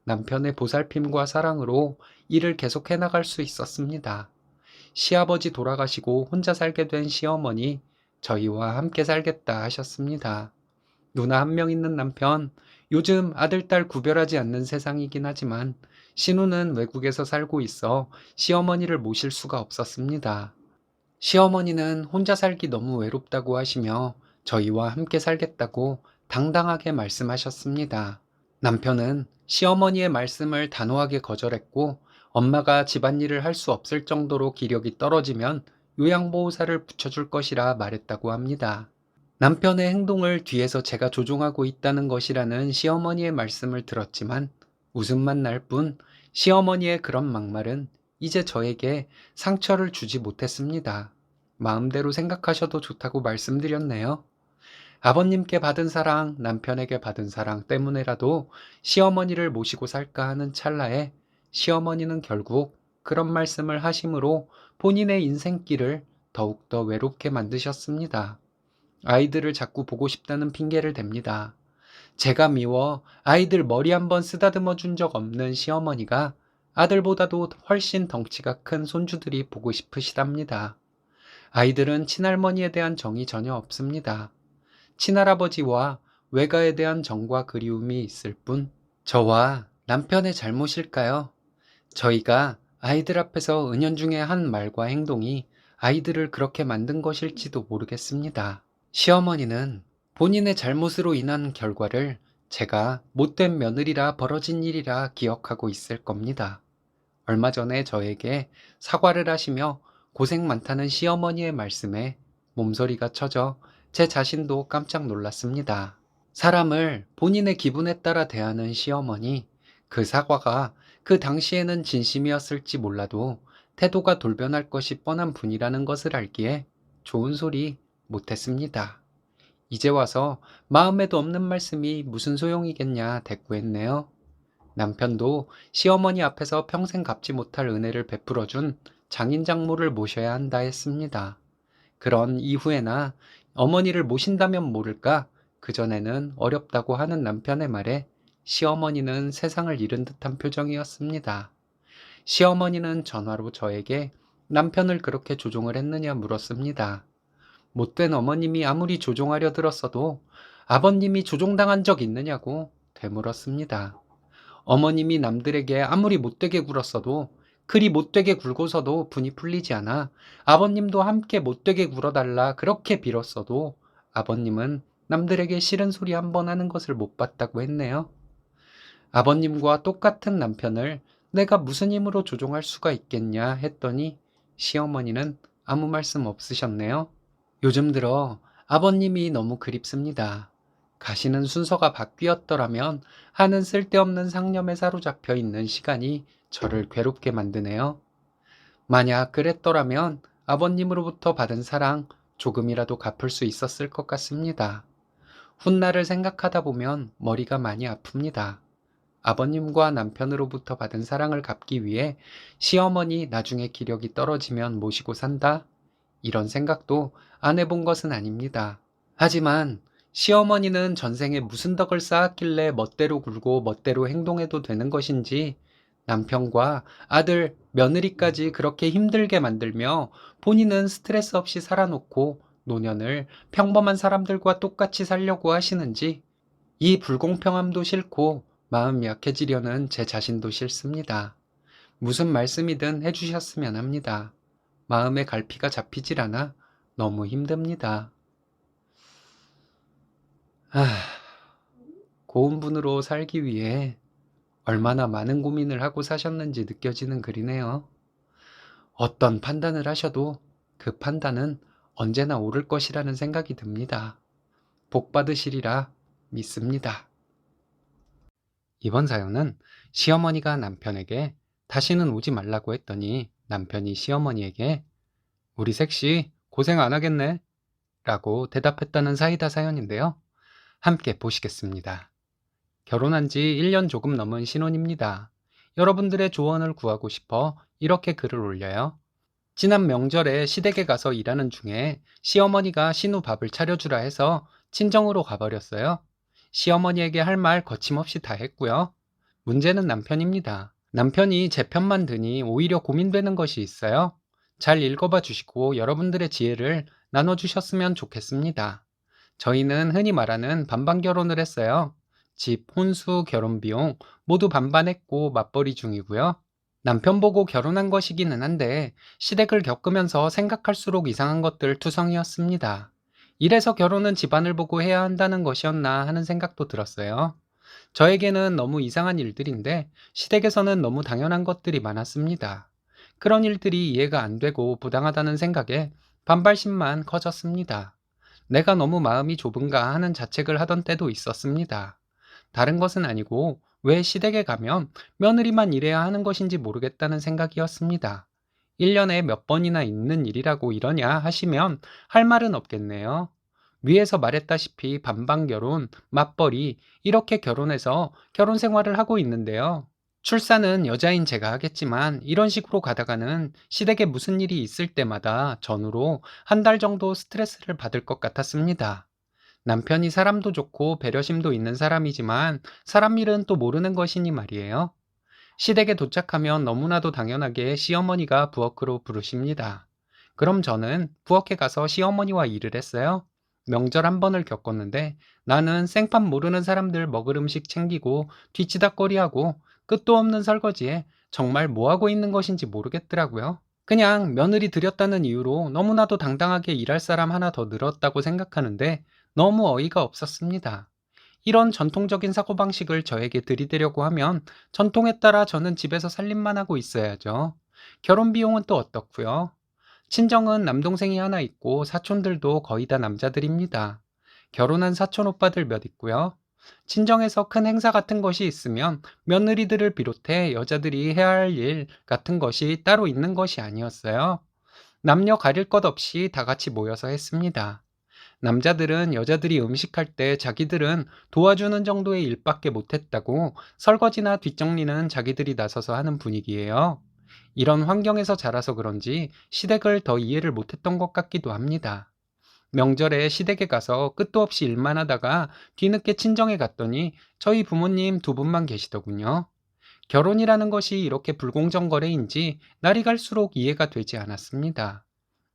남편의 보살핌과 사랑으로 일을 계속해 나갈 수 있었습니다. 시아버지 돌아가시고 혼자 살게 된 시어머니, 저희와 함께 살겠다 하셨습니다. 누나 한 명 있는 남편, 요즘 아들, 딸 구별하지 않는 세상이긴 하지만 신우는 외국에서 살고 있어 시어머니를 모실 수가 없었습니다. 시어머니는 혼자 살기 너무 외롭다고 하시며 저희와 함께 살겠다고 당당하게 말씀하셨습니다. 남편은 시어머니의 말씀을 단호하게 거절했고 엄마가 집안일을 할 수 없을 정도로 기력이 떨어지면 요양보호사를 붙여줄 것이라 말했다고 합니다. 남편의 행동을 뒤에서 제가 조종하고 있다는 것이라는 시어머니의 말씀을 들었지만 웃음만 날 뿐 시어머니의 그런 막말은 이제 저에게 상처를 주지 못했습니다. 마음대로 생각하셔도 좋다고 말씀드렸네요. 아버님께 받은 사랑, 남편에게 받은 사랑 때문에라도 시어머니를 모시고 살까 하는 찰나에 시어머니는 결국 그런 말씀을 하심으로 본인의 인생길을 더욱더 외롭게 만드셨습니다. 아이들을 자꾸 보고 싶다는 핑계를 댑니다. 제가 미워 아이들 머리 한번 쓰다듬어 준 적 없는 시어머니가 아들보다도 훨씬 덩치가 큰 손주들이 보고 싶으시답니다. 아이들은 친할머니에 대한 정이 전혀 없습니다. 친할아버지와 외가에 대한 정과 그리움이 있을 뿐, 저와 남편의 잘못일까요? 저희가 아이들 앞에서 은연중에 한 말과 행동이 아이들을 그렇게 만든 것일지도 모르겠습니다. 시어머니는 본인의 잘못으로 인한 결과를 제가 못된 며느리라 벌어진 일이라 기억하고 있을 겁니다. 얼마 전에 저에게 사과를 하시며 고생 많다는 시어머니의 말씀에 몸서리가 쳐져 제 자신도 깜짝 놀랐습니다. 사람을 본인의 기분에 따라 대하는 시어머니, 그 사과가 그 당시에는 진심이었을지 몰라도 태도가 돌변할 것이 뻔한 분이라는 것을 알기에 좋은 소리 못했습니다. 이제 와서 마음에도 없는 말씀이 무슨 소용이겠냐 대꾸했네요. 남편도 시어머니 앞에서 평생 갚지 못할 은혜를 베풀어준 장인 장모를 모셔야 한다 했습니다. 그런 이후에나 어머니를 모신다면 모를까 그전에는 어렵다고 하는 남편의 말에 시어머니는 세상을 잃은 듯한 표정이었습니다. 시어머니는 전화로 저에게 남편을 그렇게 조종을 했느냐 물었습니다. 못된 어머님이 아무리 조종하려 들었어도 아버님이 조종당한 적 있느냐고 되물었습니다. 어머님이 남들에게 아무리 못되게 굴었어도 그리 못되게 굴고서도 분이 풀리지 않아 아버님도 함께 못되게 굴어달라 그렇게 빌었어도 아버님은 남들에게 싫은 소리 한 번 하는 것을 못 봤다고 했네요. 아버님과 똑같은 남편을 내가 무슨 힘으로 조종할 수가 있겠냐 했더니 시어머니는 아무 말씀 없으셨네요. 요즘 들어 아버님이 너무 그립습니다. 가시는 순서가 바뀌었더라면 하는 쓸데없는 상념에 사로잡혀 있는 시간이 저를 괴롭게 만드네요. 만약 그랬더라면 아버님으로부터 받은 사랑 조금이라도 갚을 수 있었을 것 같습니다. 훗날을 생각하다 보면 머리가 많이 아픕니다. 아버님과 남편으로부터 받은 사랑을 갚기 위해 시어머니 나중에 기력이 떨어지면 모시고 산다? 이런 생각도 안 해본 것은 아닙니다. 하지만 시어머니는 전생에 무슨 덕을 쌓았길래 멋대로 굴고 멋대로 행동해도 되는 것인지 남편과 아들, 며느리까지 그렇게 힘들게 만들며 본인은 스트레스 없이 살아놓고 노년을 평범한 사람들과 똑같이 살려고 하시는지 이 불공평함도 싫고 마음 약해지려는 제 자신도 싫습니다. 무슨 말씀이든 해주셨으면 합니다. 마음의 갈피가 잡히질 않아 너무 힘듭니다. 아, 고운 분으로 살기 위해 얼마나 많은 고민을 하고 사셨는지 느껴지는 글이네요. 어떤 판단을 하셔도 그 판단은 언제나 옳을 것이라는 생각이 듭니다. 복 받으시리라 믿습니다. 이번 사연은 시어머니가 남편에게 다시는 오지 말라고 했더니 남편이 시어머니에게 우리 셋이 고생 안 하겠네 라고 대답했다는 사이다 사연인데요. 함께 보시겠습니다. 결혼한 지 1년 조금 넘은 신혼입니다. 여러분들의 조언을 구하고 싶어 이렇게 글을 올려요. 지난 명절에 시댁에 가서 일하는 중에 시어머니가 신우 밥을 차려주라 해서 친정으로 가버렸어요. 시어머니에게 할 말 거침없이 다 했고요. 문제는 남편입니다. 남편이 제 편만 드니 오히려 고민되는 것이 있어요. 잘 읽어봐 주시고 여러분들의 지혜를 나눠주셨으면 좋겠습니다. 저희는 흔히 말하는 반반 결혼을 했어요. 집, 혼수, 결혼 비용 모두 반반했고 맞벌이 중이고요. 남편 보고 결혼한 것이기는 한데 시댁을 겪으면서 생각할수록 이상한 것들 투성이었습니다. 이래서 결혼은 집안을 보고 해야 한다는 것이었나 하는 생각도 들었어요. 저에게는 너무 이상한 일들인데 시댁에서는 너무 당연한 것들이 많았습니다. 그런 일들이 이해가 안 되고 부당하다는 생각에 반발심만 커졌습니다. 내가 너무 마음이 좁은가 하는 자책을 하던 때도 있었습니다. 다른 것은 아니고 왜 시댁에 가면 며느리만 일해야 하는 것인지 모르겠다는 생각이었습니다. 1년에 몇 번이나 있는 일이라고 이러냐 하시면 할 말은 없겠네요. 위에서 말했다시피 반반 결혼, 맞벌이 이렇게 결혼해서 결혼 생활을 하고 있는데요. 출산은 여자인 제가 하겠지만 이런 식으로 가다가는 시댁에 무슨 일이 있을 때마다 전후로 한 달 정도 스트레스를 받을 것 같았습니다. 남편이 사람도 좋고 배려심도 있는 사람이지만 사람 일은 또 모르는 것이니 말이에요. 시댁에 도착하면 너무나도 당연하게 시어머니가 부엌으로 부르십니다. 그럼 저는 부엌에 가서 시어머니와 일을 했어요. 명절 한 번을 겪었는데 나는 생판 모르는 사람들 먹을 음식 챙기고 뒤치다꺼리하고 끝도 없는 설거지에 정말 뭐 하고 있는 것인지 모르겠더라고요. 그냥 며느리 들였다는 이유로 너무나도 당당하게 일할 사람 하나 더 늘었다고 생각하는데 너무 어이가 없었습니다. 이런 전통적인 사고방식을 저에게 들이대려고 하면 전통에 따라 저는 집에서 살림만 하고 있어야죠. 결혼 비용은 또 어떻고요? 친정은 남동생이 하나 있고 사촌들도 거의 다 남자들입니다. 결혼한 사촌 오빠들 몇 있고요. 친정에서 큰 행사 같은 것이 있으면 며느리들을 비롯해 여자들이 해야 할 일 같은 것이 따로 있는 것이 아니었어요. 남녀 가릴 것 없이 다 같이 모여서 했습니다. 남자들은 여자들이 음식할 때 자기들은 도와주는 정도의 일밖에 못했다고 설거지나 뒷정리는 자기들이 나서서 하는 분위기예요. 이런 환경에서 자라서 그런지 시댁을 더 이해를 못했던 것 같기도 합니다. 명절에 시댁에 가서 끝도 없이 일만 하다가 뒤늦게 친정에 갔더니 저희 부모님 두 분만 계시더군요. 결혼이라는 것이 이렇게 불공정 거래인지 날이 갈수록 이해가 되지 않았습니다.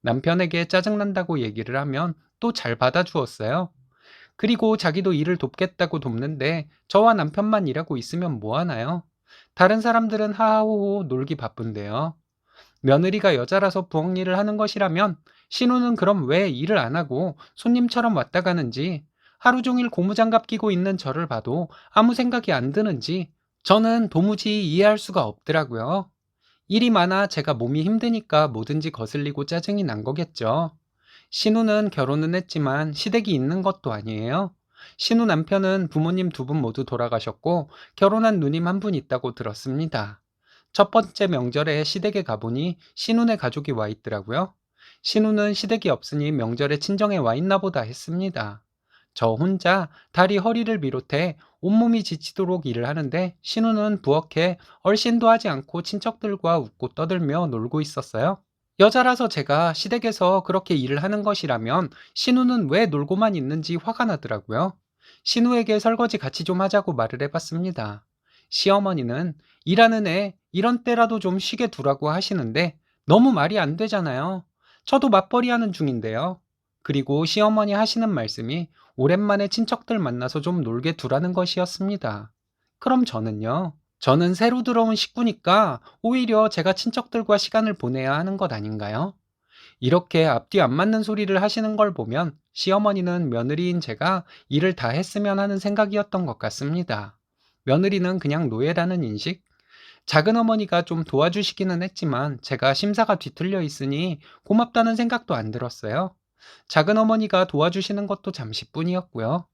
남편에게 짜증난다고 얘기를 하면 또 잘 받아주었어요. 그리고 자기도 일을 돕겠다고 돕는데 저와 남편만 일하고 있으면 뭐 하나요? 다른 사람들은 하하호호 놀기 바쁜데요. 며느리가 여자라서 부엌 일을 하는 것이라면 신우는 그럼 왜 일을 안 하고 손님처럼 왔다 가는지, 하루 종일 고무장갑 끼고 있는 저를 봐도 아무 생각이 안 드는지 저는 도무지 이해할 수가 없더라고요. 일이 많아 제가 몸이 힘드니까 뭐든지 거슬리고 짜증이 난 거겠죠. 신우는 결혼은 했지만 시댁이 있는 것도 아니에요. 신우 남편은 부모님 두 분 모두 돌아가셨고 결혼한 누님 한 분 있다고 들었습니다. 첫 번째 명절에 시댁에 가보니 신우네 가족이 와 있더라고요. 신우는 시댁이 없으니 명절에 친정에 와 있나 보다 했습니다. 저 혼자 다리 허리를 비롯해 온몸이 지치도록 일을 하는데 신우는 부엌에 얼씬도 하지 않고 친척들과 웃고 떠들며 놀고 있었어요. 여자라서 제가 시댁에서 그렇게 일을 하는 것이라면 신우는 왜 놀고만 있는지 화가 나더라고요. 신우에게 설거지 같이 좀 하자고 말을 해봤습니다. 시어머니는 일하는 애 이런 때라도 좀 쉬게 두라고 하시는데 너무 말이 안 되잖아요. 저도 맞벌이 하는 중인데요. 그리고 시어머니 하시는 말씀이 오랜만에 친척들 만나서 좀 놀게 두라는 것이었습니다. 그럼 저는요? 저는 새로 들어온 식구니까 오히려 제가 친척들과 시간을 보내야 하는 것 아닌가요? 이렇게 앞뒤 안 맞는 소리를 하시는 걸 보면 시어머니는 며느리인 제가 일을 다 했으면 하는 생각이었던 것 같습니다. 며느리는 그냥 노예라는 인식? 작은 어머니가 좀 도와주시기는 했지만 제가 심사가 뒤틀려 있으니 고맙다는 생각도 안 들었어요. 작은 어머니가 도와주시는 것도 잠시뿐이었고요.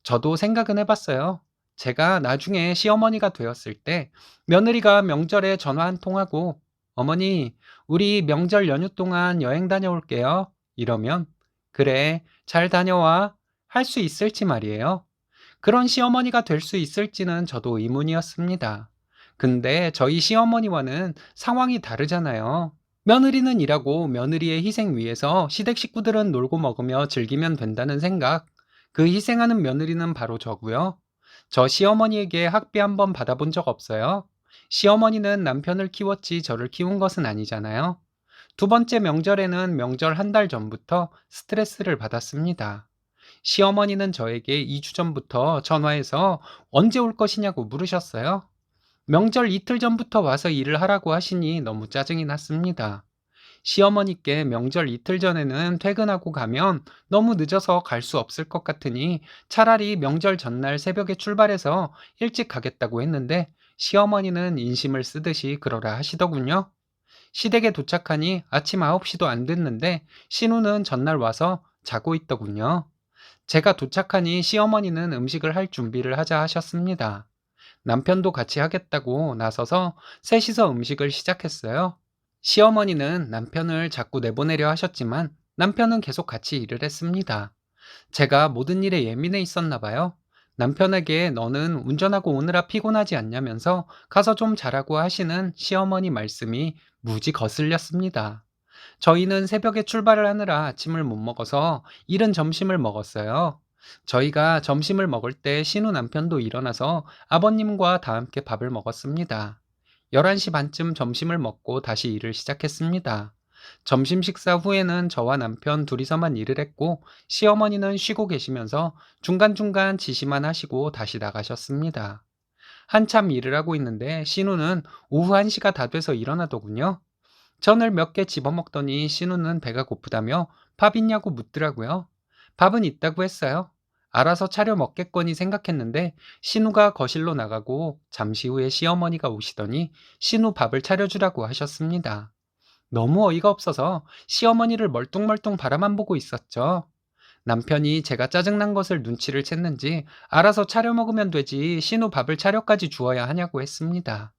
저도 생각은 해봤어요. 제가 나중에 시어머니가 되었을 때 며느리가 명절에 전화 한 통하고 어머니, 우리 명절 연휴 동안 여행 다녀올게요. 이러면 그래, 잘 다녀와. 할 수 있을지 말이에요. 그런 시어머니가 될 수 있을지는 저도 의문이었습니다. 근데 저희 시어머니와는 상황이 다르잖아요. 며느리는 일하고 며느리의 희생 위해서 시댁 식구들은 놀고 먹으며 즐기면 된다는 생각. 그 희생하는 며느리는 바로 저고요. 저 시어머니에게 학비 한 번 받아본 적 없어요. 시어머니는 남편을 키웠지 저를 키운 것은 아니잖아요. 두 번째 명절에는 명절 한 달 전부터 스트레스를 받았습니다. 시어머니는 저에게 2주 전부터 전화해서 언제 올 것이냐고 물으셨어요. 명절 이틀 전부터 와서 일을 하라고 하시니 너무 짜증이 났습니다. 시어머니께 명절 이틀 전에는 퇴근하고 가면 너무 늦어서 갈 수 없을 것 같으니 차라리 명절 전날 새벽에 출발해서 일찍 가겠다고 했는데 시어머니는 인심을 쓰듯이 그러라 하시더군요. 시댁에 도착하니 아침 9시도 안 됐는데 신우는 전날 와서 자고 있더군요. 제가 도착하니 시어머니는 음식을 할 준비를 하자 하셨습니다. 남편도 같이 하겠다고 나서서 셋이서 음식을 시작했어요. 시어머니는 남편을 자꾸 내보내려 하셨지만 남편은 계속 같이 일을 했습니다. 제가 모든 일에 예민해 있었나 봐요. 남편에게 너는 운전하고 오느라 피곤하지 않냐면서 가서 좀 자라고 하시는 시어머니 말씀이 무지 거슬렸습니다. 저희는 새벽에 출발을 하느라 아침을 못 먹어서 이른 점심을 먹었어요. 저희가 점심을 먹을 때 신우 남편도 일어나서 아버님과 다 함께 밥을 먹었습니다. 11시 반쯤 점심을 먹고 다시 일을 시작했습니다. 점심 식사 후에는 저와 남편 둘이서만 일을 했고, 시어머니는 쉬고 계시면서 중간중간 지시만 하시고 다시 나가셨습니다. 한참 일을 하고 있는데 신우는 오후 1시가 다 돼서 일어나더군요. 전을 몇 개 집어먹더니 신우는 배가 고프다며 밥 있냐고 묻더라고요. 밥은 있다고 했어요. 알아서 차려 먹겠거니 생각했는데 신우가 거실로 나가고 잠시 후에 시어머니가 오시더니 신우 밥을 차려주라고 하셨습니다. 너무 어이가 없어서 시어머니를 멀뚱멀뚱 바라만 보고 있었죠. 남편이 제가 짜증난 것을 눈치를 챘는지 알아서 차려 먹으면 되지 신우 밥을 차려까지 주어야 하냐고 했습니다.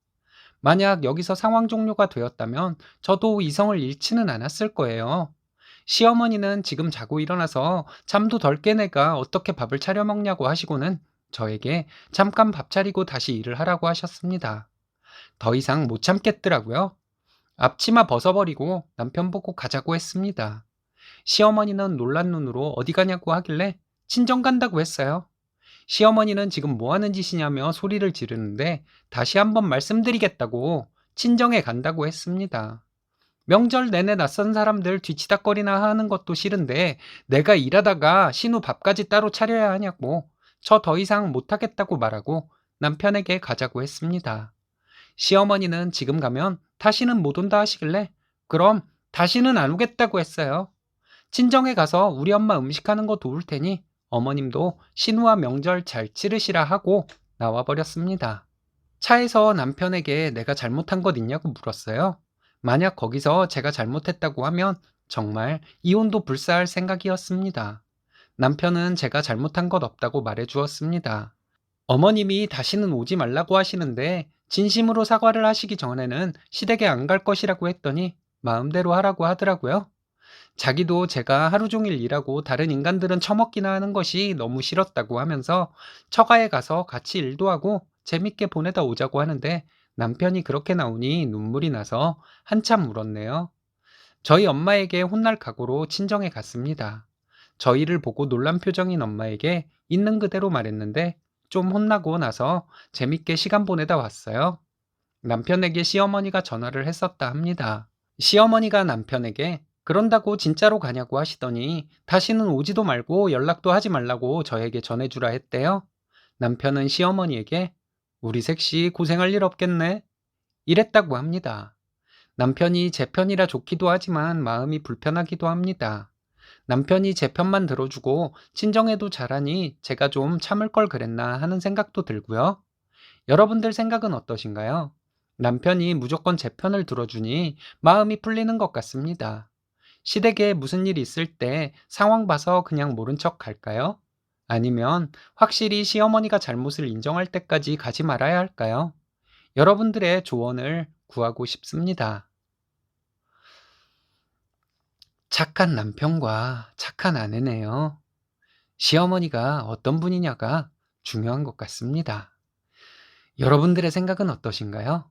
만약 여기서 상황 종료가 되었다면 저도 이성을 잃지는 않았을 거예요. 시어머니는 지금 자고 일어나서 잠도 덜 깬 애가 어떻게 밥을 차려 먹냐고 하시고는 저에게 잠깐 밥 차리고 다시 일을 하라고 하셨습니다. 더 이상 못 참겠더라고요. 앞치마 벗어버리고 남편 보고 가자고 했습니다. 시어머니는 놀란 눈으로 어디 가냐고 하길래 친정 간다고 했어요. 시어머니는 지금 뭐 하는 짓이냐며 소리를 지르는데 다시 한번 말씀드리겠다고 친정에 간다고 했습니다. 명절 내내 낯선 사람들 뒤치다꺼리나 하는 것도 싫은데 내가 일하다가 신우 밥까지 따로 차려야 하냐고 저 더 이상 못하겠다고 말하고 남편에게 가자고 했습니다. 시어머니는 지금 가면 다시는 못 온다 하시길래 그럼 다시는 안 오겠다고 했어요. 친정에 가서 우리 엄마 음식하는 거 도울 테니 어머님도 신우와 명절 잘 치르시라 하고 나와버렸습니다. 차에서 남편에게 내가 잘못한 것 있냐고 물었어요. 만약 거기서 제가 잘못했다고 하면 정말 이혼도 불사할 생각이었습니다. 남편은 제가 잘못한 것 없다고 말해 주었습니다. 어머님이 다시는 오지 말라고 하시는데 진심으로 사과를 하시기 전에는 시댁에 안 갈 것이라고 했더니 마음대로 하라고 하더라고요. 자기도 제가 하루 종일 일하고 다른 인간들은 처먹기나 하는 것이 너무 싫었다고 하면서 처가에 가서 같이 일도 하고 재밌게 보내다 오자고 하는데 남편이 그렇게 나오니 눈물이 나서 한참 울었네요. 저희 엄마에게 혼날 각오로 친정에 갔습니다. 저희를 보고 놀란 표정인 엄마에게 있는 그대로 말했는데 좀 혼나고 나서 재밌게 시간 보내다 왔어요. 남편에게 시어머니가 전화를 했었다 합니다. 시어머니가 남편에게 그런다고 진짜로 가냐고 하시더니 다시는 오지도 말고 연락도 하지 말라고 저에게 전해주라 했대요. 남편은 시어머니에게 우리 셋이 고생할 일 없겠네? 이랬다고 합니다. 남편이 제 편이라 좋기도 하지만 마음이 불편하기도 합니다. 남편이 제 편만 들어주고 친정에도 잘하니 제가 좀 참을 걸 그랬나 하는 생각도 들고요. 여러분들 생각은 어떠신가요? 남편이 무조건 제 편을 들어주니 마음이 풀리는 것 같습니다. 시댁에 무슨 일이 있을 때 상황 봐서 그냥 모른 척 갈까요? 아니면 확실히 시어머니가 잘못을 인정할 때까지 가지 말아야 할까요? 여러분들의 조언을 구하고 싶습니다. 착한 남편과 착한 아내네요. 시어머니가 어떤 분이냐가 중요한 것 같습니다. 여러분들의 생각은 어떠신가요?